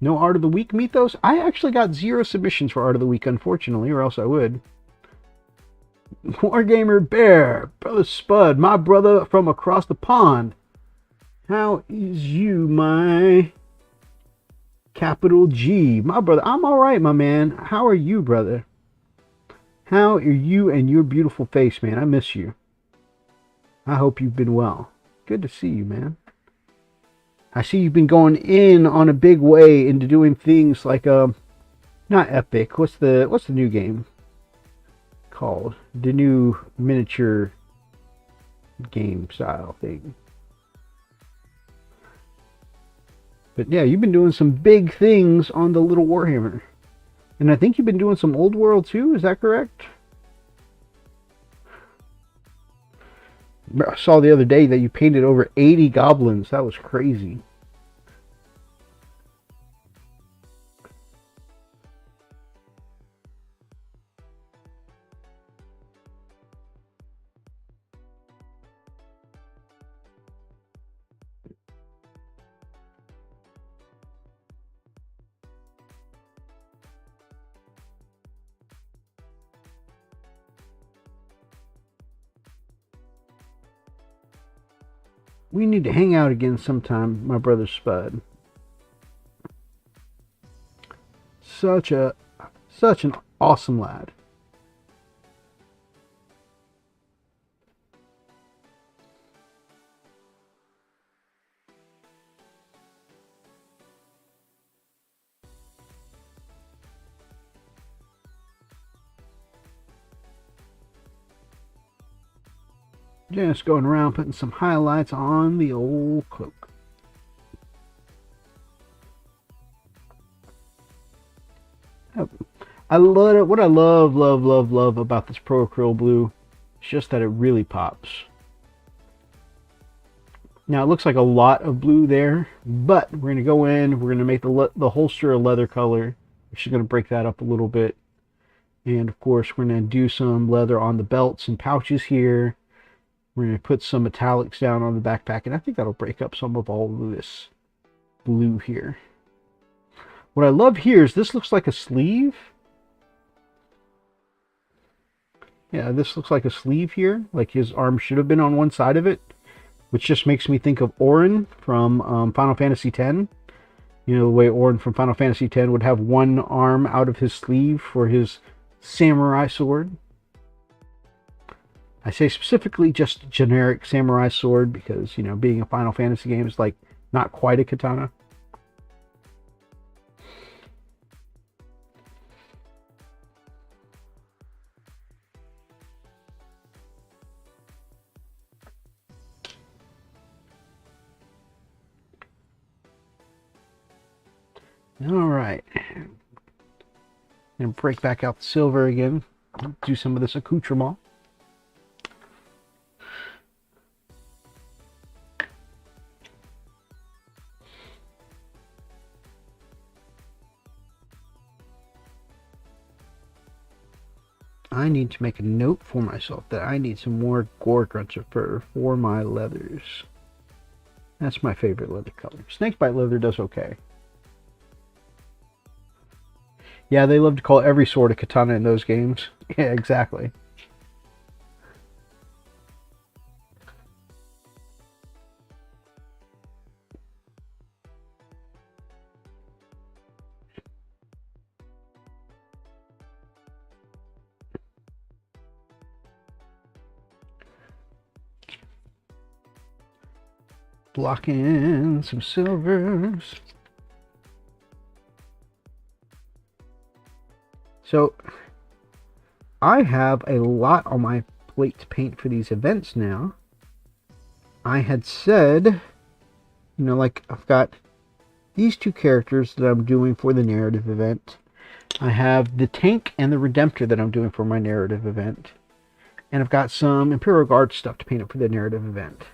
No Art of the Week, Mythos? I actually got 0 submissions for Art of the Week, unfortunately, or else I would. Wargamer Bear, Brother Spud, my brother from across the pond. How is you, my capital G? My brother, I'm alright, my man. How are you, brother? How are you and your beautiful face, man? I miss you. I hope you've been well. Good to see you, man. I see you've been going in on a big way into doing things like not Epic. What's the new game called? The new miniature game style thing. But yeah, you've been doing some big things on the Little Warhammer. And I think you've been doing some Old World too, is that correct? I saw the other day that you painted over 80 goblins. That was crazy. We need to hang out again sometime, my brother Spud. Such an awesome lad. Just going around putting some highlights on the old cloak. I love it. What I love about this Pro Acryl Blue is just that it really pops. Now it looks like a lot of blue there, but we're going to go in, we're going to make the holster a leather color, which is going to break that up a little bit. And of course we're going to do some leather on the belts and pouches here. We're going to put some metallics down on the backpack, and I think that'll break up some of all of this blue here. What I love here is this looks like a sleeve. Yeah, this looks like a sleeve here, like his arm should have been on one side of it, which just makes me think of Orin from Final Fantasy X. You know, the way Orin from Final Fantasy X would have one arm out of his sleeve for his samurai sword. I say specifically just generic samurai sword because, you know, being a Final Fantasy game is like not quite a katana. All right. And break back out the silver again. Do some of this accoutrement. I need to make a note for myself that I need some more gore grunter fur for my leathers. That's my favorite leather color. Snakebite leather does okay. Yeah, they love to call every sword a katana in those games. Yeah, exactly. Blocking in some silvers. So, I have a lot on my plate to paint for these events now. I had said You know, like I've got these two characters that I'm doing for the narrative event. I have the tank and the Redemptor that I'm doing for my narrative event. And I've got some Imperial Guard stuff to paint up for the narrative event.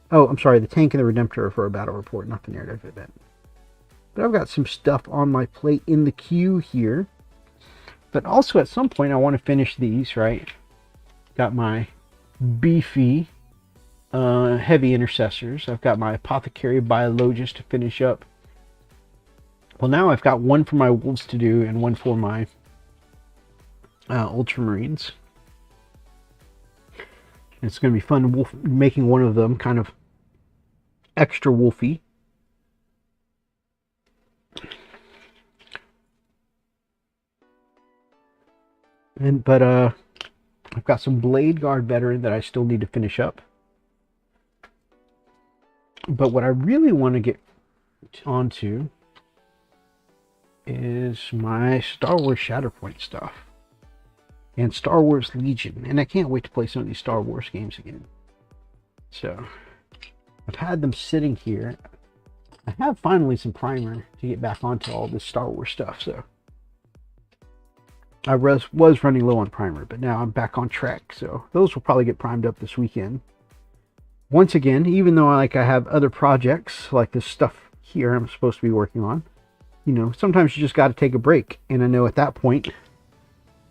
Oh, I'm sorry, the tank and the Redemptor are for a battle report, not the narrative event. But I've got some stuff on my plate in the queue here. But also at some point I want to finish these, right? Got my beefy heavy intercessors. I've got my apothecary biologist to finish up. Well, now I've got one for my wolves to do and one for my ultramarines. It's going to be fun making one of them kind of extra wolfy. But I've got some Blade Guard veteran that I still need to finish up. But what I really want to get onto is my Star Wars Shatterpoint stuff and Star Wars Legion, and I can't wait to play some of these Star Wars games again. So I've had them sitting here. I have finally some primer to get back onto all this Star Wars stuff. So I was running low on primer, but now I'm back on track. So those will probably get primed up this weekend. Once again, even though I have other projects like this stuff here I'm supposed to be working on, you know, sometimes you just got to take a break. And I know at that point,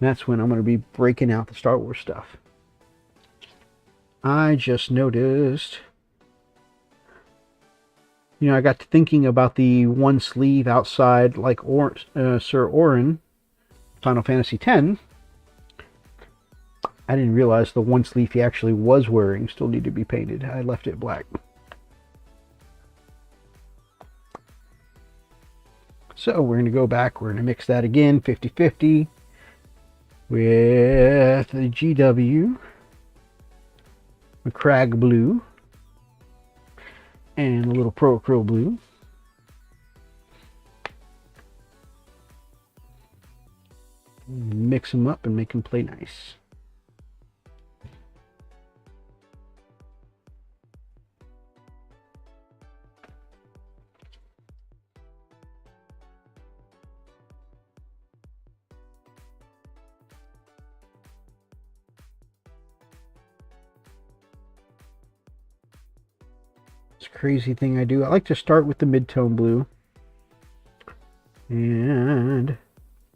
that's when I'm going to be breaking out the Star Wars stuff. I just noticed, you know, I got to thinking about the one sleeve outside, like Sir Orin, Final Fantasy X. I didn't realize the one sleeve he actually was wearing still needed to be painted. I left it black. So we're going to go back. We're going to mix that again, 50-50, with the GW, the Crag Blue, and a little Pro Acryl Blue. Mix them up and make them play nice. It's a crazy thing I do. I like to start with the mid-tone blue, and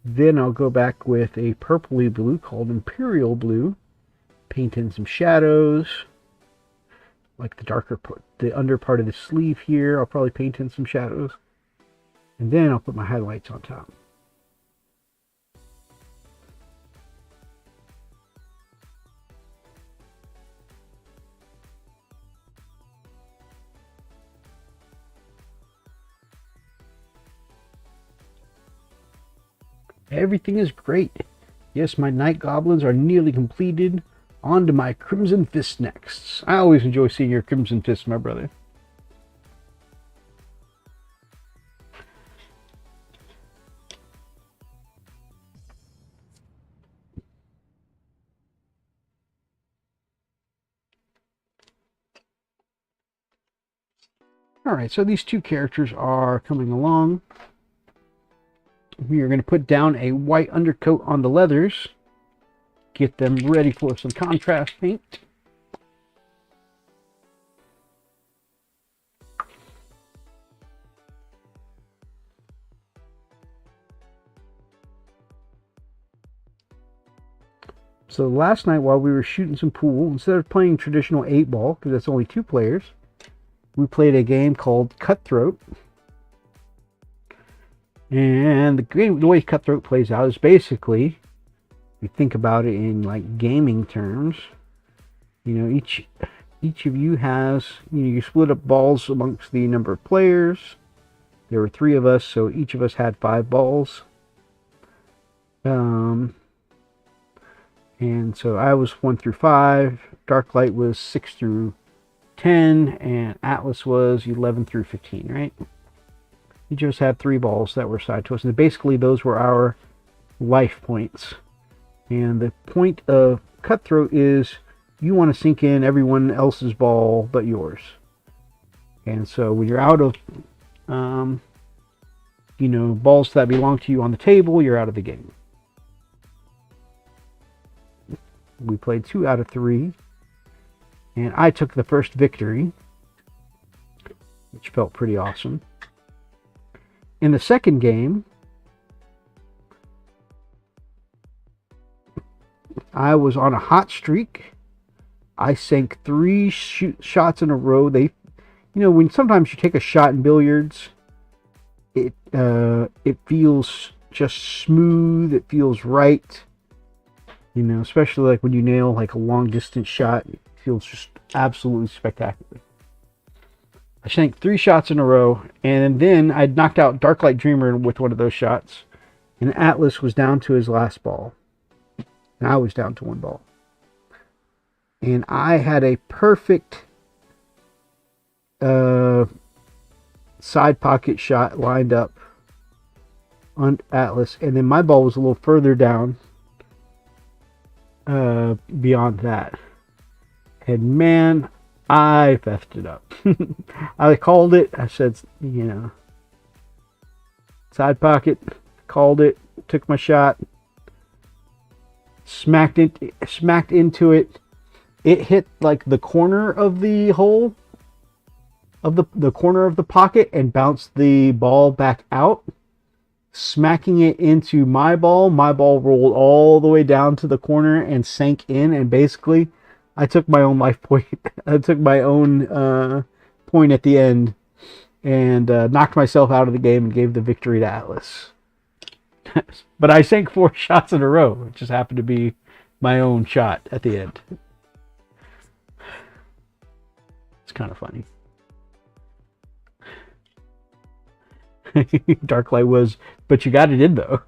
then I'll go back with a purpley blue called Imperial Blue, paint in some shadows, like the darker part, the under part of the sleeve here. I'll probably paint in some shadows, and then I'll put my highlights on top. Everything is great. Yes, my night goblins are nearly completed. On to my Crimson Fist next. I always enjoy seeing your Crimson Fist, my brother. Alright, so these two characters are coming along. We are going to put down a white undercoat on the leathers. Get them ready for some contrast paint. So last night while we were shooting some pool, instead of playing traditional 8-ball, because that's only 2 players, we played a game called Cutthroat. And the way Cutthroat plays out is basically, if you think about it in like gaming terms, you know, each of you has, you know, you split up balls amongst the number of players. There were 3 of us, so each of us had 5 balls. And so I was 1 through 5, Darklight was 6 through 10, and Atlas was 11 through 15, right? Each of us had 3 balls that were assigned to us, and basically those were our life points. And the point of Cutthroat is you want to sink in everyone else's ball but yours. And so when you're out of, balls that belong to you on the table, you're out of the game. We played 2 out of 3. And I took the first victory, which felt pretty awesome. In the second game, I was on a hot streak. I sank 3 shots in a row. When sometimes you take a shot in billiards, it feels just smooth. It feels right. Especially like when you nail like a long distance shot, it feels just absolutely spectacular. I sank 3 shots in a row, and then I knocked out Darklight Dreamer with one of those shots, and Atlas was down to his last ball, and I was down to 1 ball. And I had a perfect side pocket shot lined up on Atlas, and then my ball was a little further down beyond that. And man, I fessed it up. I called it. I said, side pocket, called it, took my shot, smacked into it. It hit like the corner of the hole of the corner of the pocket and bounced the ball back out, smacking it into my ball. My ball rolled all the way down to the corner and sank in, and basically I took my own life point. I took my own point at the end and knocked myself out of the game and gave the victory to Atlas. But I sank 4 shots in a row. It just happened to be my own shot at the end. It's kind of funny. Darklight was, but you got it in though.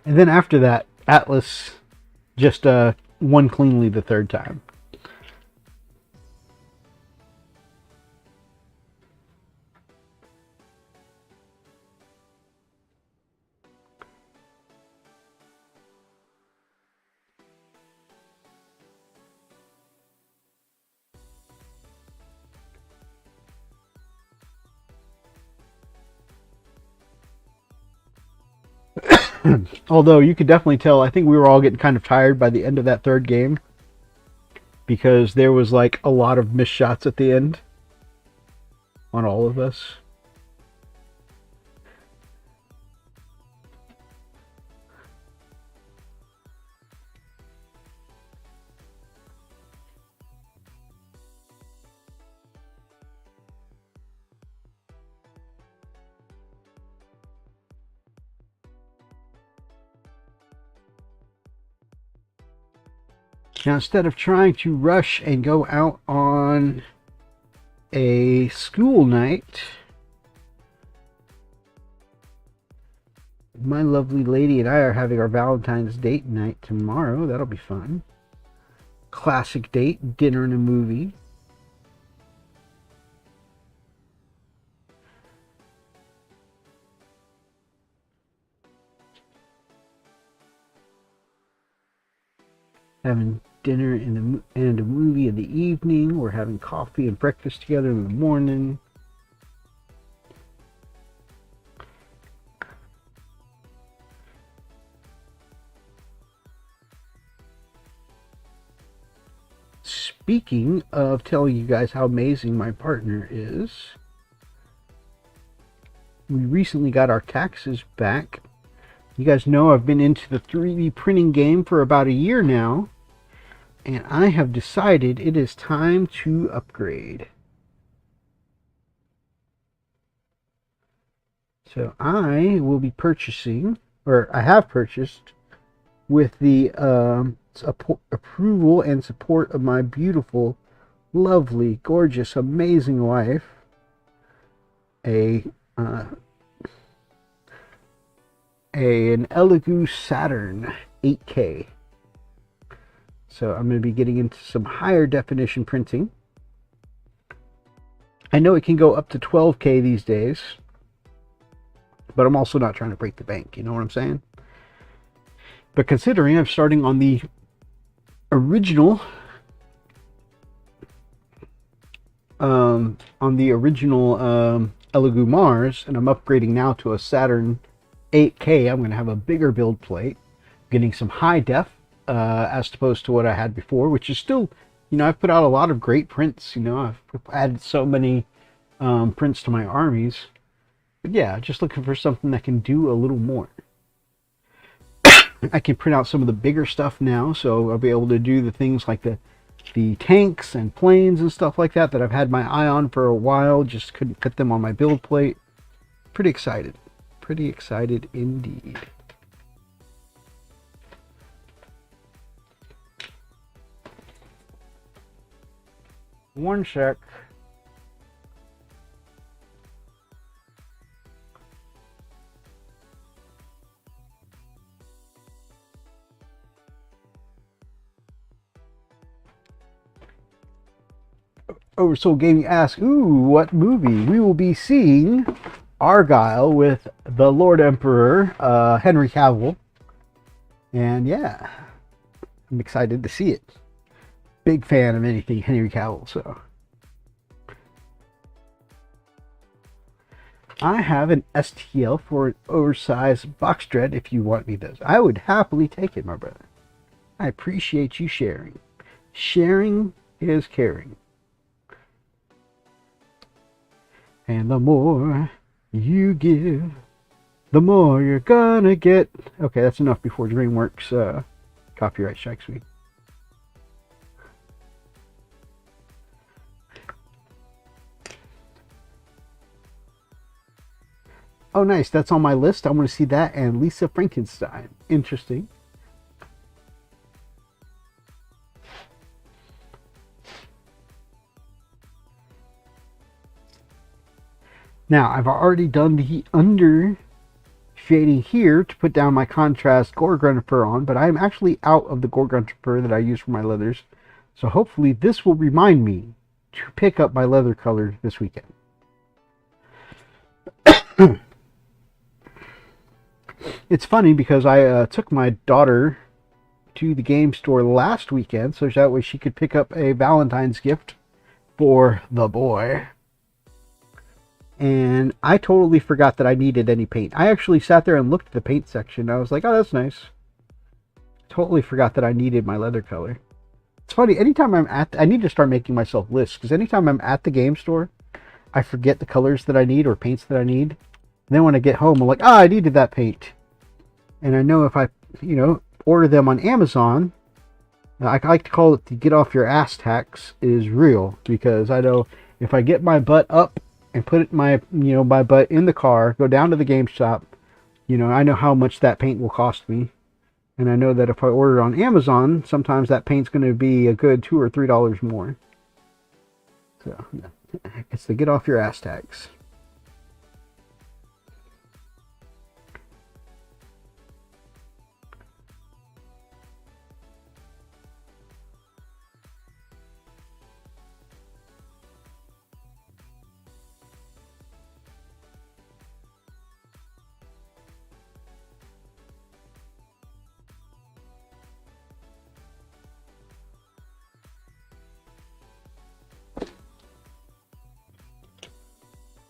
And then after that, Atlas just won cleanly the 3rd time. Although you could definitely tell, I think we were all getting kind of tired by the end of that 3rd game, because there was like a lot of missed shots at the end on all of us. Now, instead of trying to rush and go out on a school night, my lovely lady and I are having our Valentine's date night tomorrow. That'll be fun. Classic date, dinner and a movie. Having dinner and a movie in the evening. We're having coffee and breakfast together in the morning. Speaking of telling you guys how amazing my partner is, we recently got our taxes back. You guys know I've been into the 3D printing game for about a year now, and I have decided it is time to upgrade. So I will be purchasing, or I have purchased, with the approval and support of my beautiful, lovely, gorgeous, amazing wife, an Elegoo Saturn 8K. So I'm going to be getting into some higher definition printing. I know it can go up to 12K these days, but I'm also not trying to break the bank. You know what I'm saying? But considering I'm starting on the original, Elegoo Mars, and I'm upgrading now to a Saturn 8K, I'm going to have a bigger build plate, getting some high def, as opposed to what I had before, which is still, you know, I've put out a lot of great prints. You know, I've added so many prints to my armies. But yeah, just looking for something that can do a little more. I can print out some of the bigger stuff now, so I'll be able to do the things like the tanks and planes and stuff like that I've had my eye on for a while, just couldn't fit them on my build plate. Pretty excited. Pretty excited indeed. One sec. Oversoul Gaming asks, ooh, what movie? We will be seeing Argyle with the Lord Emperor, Henry Cavill. And yeah, I'm excited to see it. Big fan of anything Henry Cavill, so. I have an STL for an oversized box dread if you want me to. I would happily take it, my brother. I appreciate you sharing. Sharing is caring. And the more you give, the more you're gonna get. Okay, that's enough before DreamWorks copyright strikes me. Oh, nice. That's on my list. I want to see that and Lisa Frankenstein. Interesting. Now, I've already done the under shading here to put down my contrast Gorgon fur on, but I'm actually out of the Gorgon fur that I use for my leathers. So hopefully this will remind me to pick up my leather color this weekend. It's funny because I took my daughter to the game store last weekend so that way she could pick up a Valentine's gift for the boy. And I totally forgot that I needed any paint. I actually sat there and looked at the paint section. I was like, oh, that's nice. Totally forgot that I needed my leather color. It's funny, anytime I'm at... I need to start making myself lists, because anytime I'm at the game store, I forget the colors that I need or paints that I need. And then when I get home, I'm like, ah, I needed that paint. And I know if I, you know, order them on Amazon, I like to call it the get off your ass tax is real. Because I know if I get my butt up and put my butt in the car, go down to the game shop, you know, I know how much that paint will cost me. And I know that if I order it on Amazon, sometimes that paint's going to be a good $2 or $3 more. So, yeah. It's the get off your ass tax.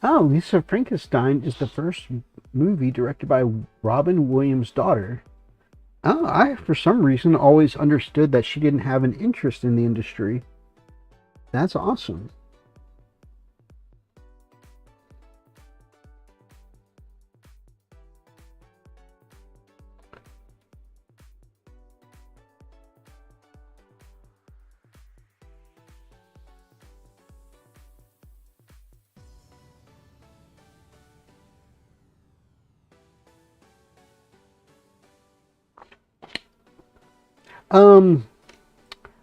Oh, Lisa Frankenstein is the first movie directed by Robin Williams' daughter. Oh, I, for some reason, always understood that she didn't have an interest in the industry. That's awesome.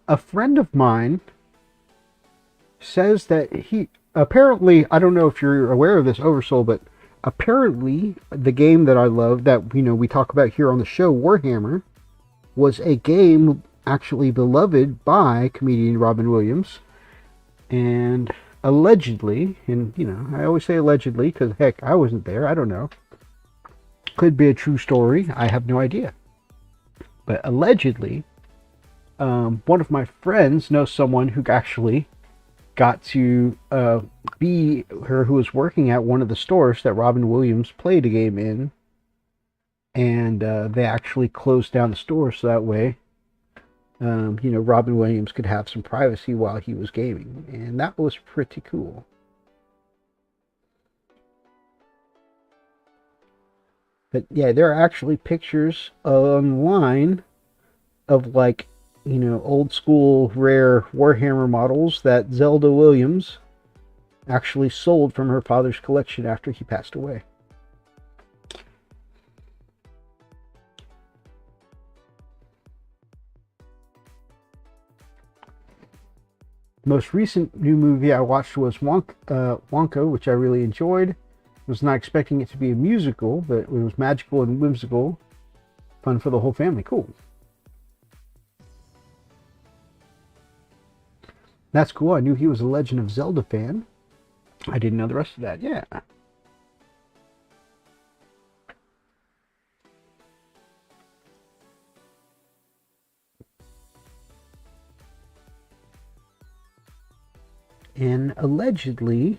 A friend of mine says that he apparently, I don't know if you're aware of this, Oversoul, but apparently the game that I love that, you know, we talk about here on the show, Warhammer, was a game actually beloved by comedian Robin Williams. And allegedly, and you know, I always say allegedly because heck, I wasn't there, I don't know. Could be a true story. I have no idea. But allegedly, one of my friends knows someone who actually got to be her, who was working at one of the stores that Robin Williams played a game in. And they actually closed down the store so that way, Robin Williams could have some privacy while he was gaming. And that was pretty cool. But yeah, there are actually pictures online of old school rare Warhammer models that Zelda Williams actually sold from her father's collection after he passed away. The most recent new movie I watched was Wonka, which I really enjoyed. I was not expecting it to be a musical, but it was magical and whimsical. Fun for the whole family. Cool. That's cool. I knew he was a Legend of Zelda fan. I didn't know the rest of that. Yeah. And allegedly,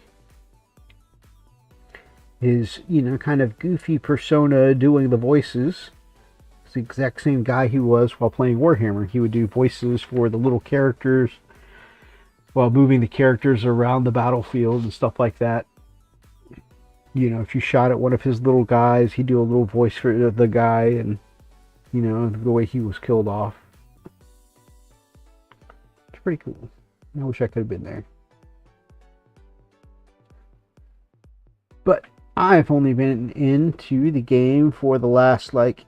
his, kind of goofy persona doing the voices, it's the exact same guy he was while playing Warhammer. He would do voices for the little characters while moving the characters around the battlefield and stuff like that. If you shot at one of his little guys, he'd do a little voice for the guy and, the way he was killed off. It's pretty cool. I wish I could have been there. But I've only been into the game for the last 8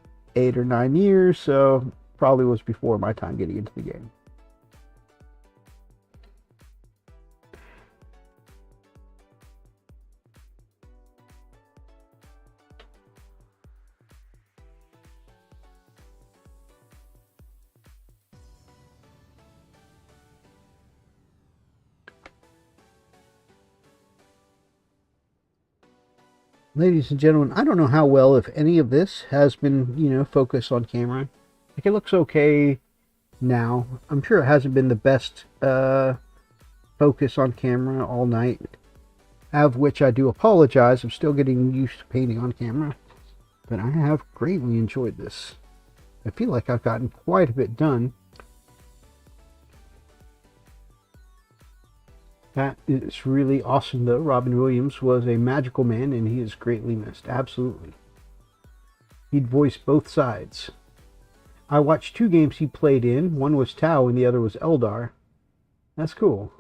or 9 years, so probably was before my time getting into the game. Ladies and gentlemen, I don't know how well, if any of this has been, focused on camera. It looks okay now. I'm sure it hasn't been the best focus on camera all night. Of which I do apologize. I'm still getting used to painting on camera. But I have greatly enjoyed this. I feel like I've gotten quite a bit done. That is really awesome, though. Robin Williams was a magical man, and he is greatly missed. Absolutely. He'd voiced both sides. I watched 2 games he played in. One was Tau, and the other was Eldar. That's cool.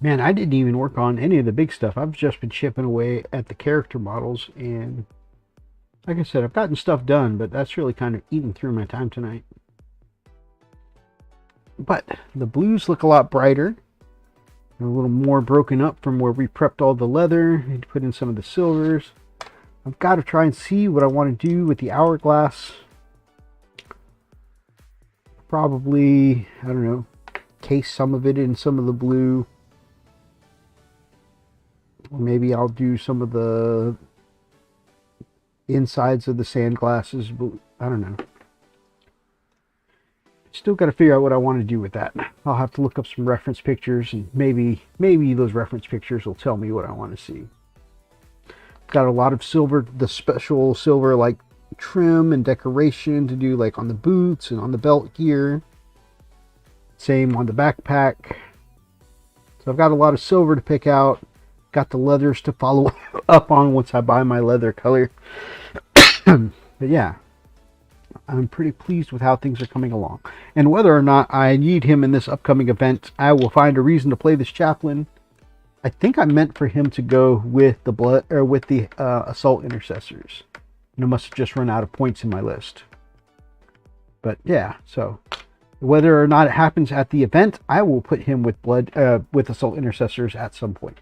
Man, I didn't even work on any of the big stuff. I've just been chipping away at the character models, and like I said, I've gotten stuff done, but that's really kind of eating through my time tonight. But the blues look a lot brighter. They're a little more broken up from where we prepped all the leather and put in some of the silvers. I've got to try and see what I want to do with the hourglass. Probably, I don't know, case some of it in some of the blue. Or maybe I'll do some of the insides of the sand glasses. I don't know. Still got to figure out what I want to do with that. I'll have to look up some reference pictures, and maybe those reference pictures will tell me what I want to see. Got a lot of silver, the special silver trim and decoration to do on the boots and on the belt gear. Same on the backpack. So I've got a lot of silver to pick out. Got the leathers to follow up on once I buy my leather color. But yeah, I'm pretty pleased with how things are coming along. And whether or not I need him in this upcoming event, I will find a reason to play this chaplain. I think I meant for him to go with the assault intercessors. And I must have just run out of points in my list. But yeah, so Whether or not it happens at the event, I will put him with with Assault Intercessors at some point.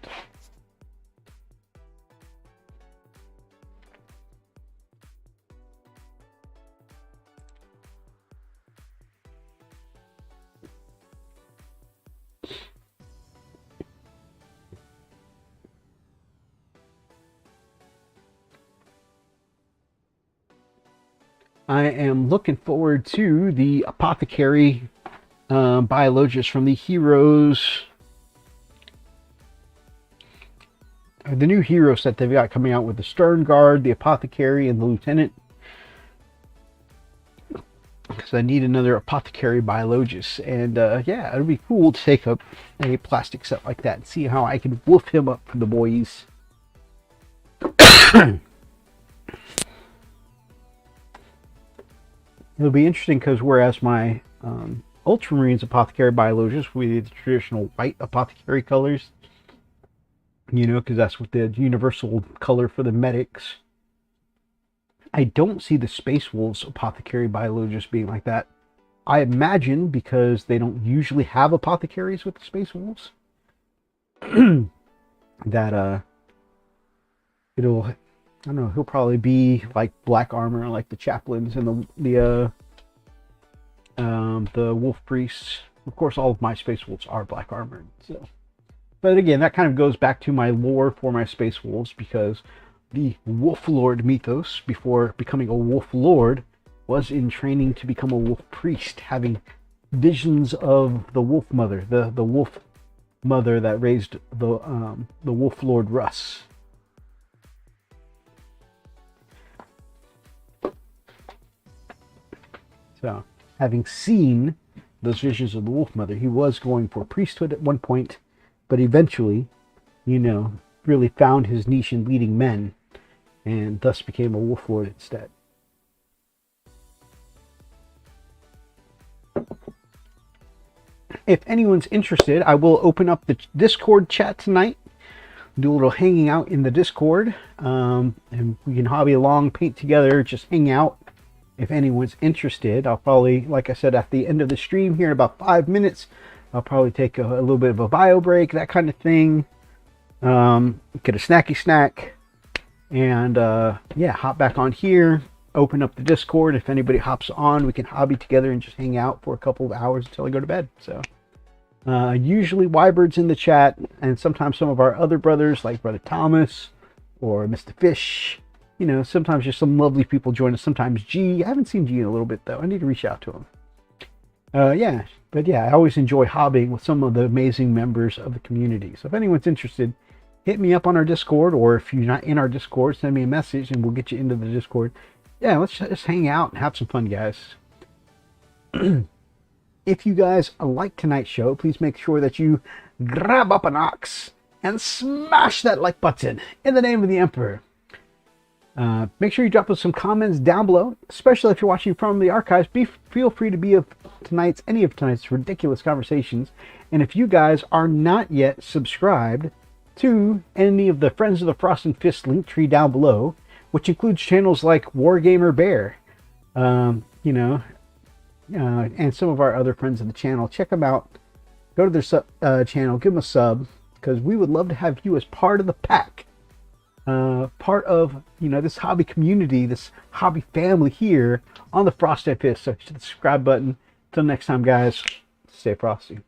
I am looking forward to the Apothecary Biologists from the Heroes. The new hero set they've got coming out with the Stern Guard, the Apothecary, and the Lieutenant. Because I need another Apothecary Biologist. And yeah, it'll be cool to take up a plastic set like that and see how I can woof him up for the boys. It'll be interesting because whereas my Ultramarines Apothecary Biologist with the traditional white Apothecary colors, you know, because that's what the universal color for the medics, I don't see the Space Wolves Apothecary Biologist being like that. I imagine because they don't usually have apothecaries with the Space Wolves, that it'll, I don't know, he'll probably be like black armor, like the chaplains and the Wolf Priests. Of course, all of my Space Wolves are black armor. So, but again, that kind of goes back to my lore for my Space Wolves, because the Wolf Lord mythos, before becoming a Wolf Lord, was in training to become a Wolf Priest, having visions of the Wolf Mother, the Wolf Mother that raised the Wolf Lord Russ. So, having seen those visions of the Wolf Mother, he was going for priesthood at one point, but eventually, you know, really found his niche in leading men, and thus became a Wolf Lord instead. If anyone's interested, I will open up the Discord chat tonight, do a little hanging out in the Discord, and we can hobby along, paint together, just hang out. If anyone's interested, I'll probably, like I said, at the end of the stream here in about 5 minutes, I'll probably take a little bit of a bio break, that kind of thing. Get a snacky snack, and yeah, hop back on here, open up the Discord. If anybody hops on, we can hobby together and just hang out for a couple of hours until I go to bed. So usually Wybird's in the chat, and sometimes some of our other brothers, like Brother Thomas or Mr. Fish. You know, sometimes just some lovely people join us. Sometimes G. I haven't seen G in a little bit, though. I need to reach out to him. Yeah, but yeah, I always enjoy hobbying with some of the amazing members of the community. So if anyone's interested, hit me up on our Discord, or if you're not in our Discord, send me a message and we'll get you into the Discord. Yeah, let's just hang out and have some fun, guys. If you guys like tonight's show, please make sure that you grab up an ox and smash that like button in the name of the Emperor. Make sure you drop us some comments down below, especially if you're watching from the archives. Feel free to be of any of tonight's ridiculous conversations. And if you guys are not yet subscribed to any of the Friends of the Frost and Fist link tree down below, which includes channels like Wargamer Bear, you know, and some of our other friends of the channel, check them out. Go to their channel, give them a sub, because we would love to have you as part of the pack. Part of, you know, this hobby community, this hobby family here on the Frost and Fist. So hit the subscribe button. Till next time, guys, stay frosty.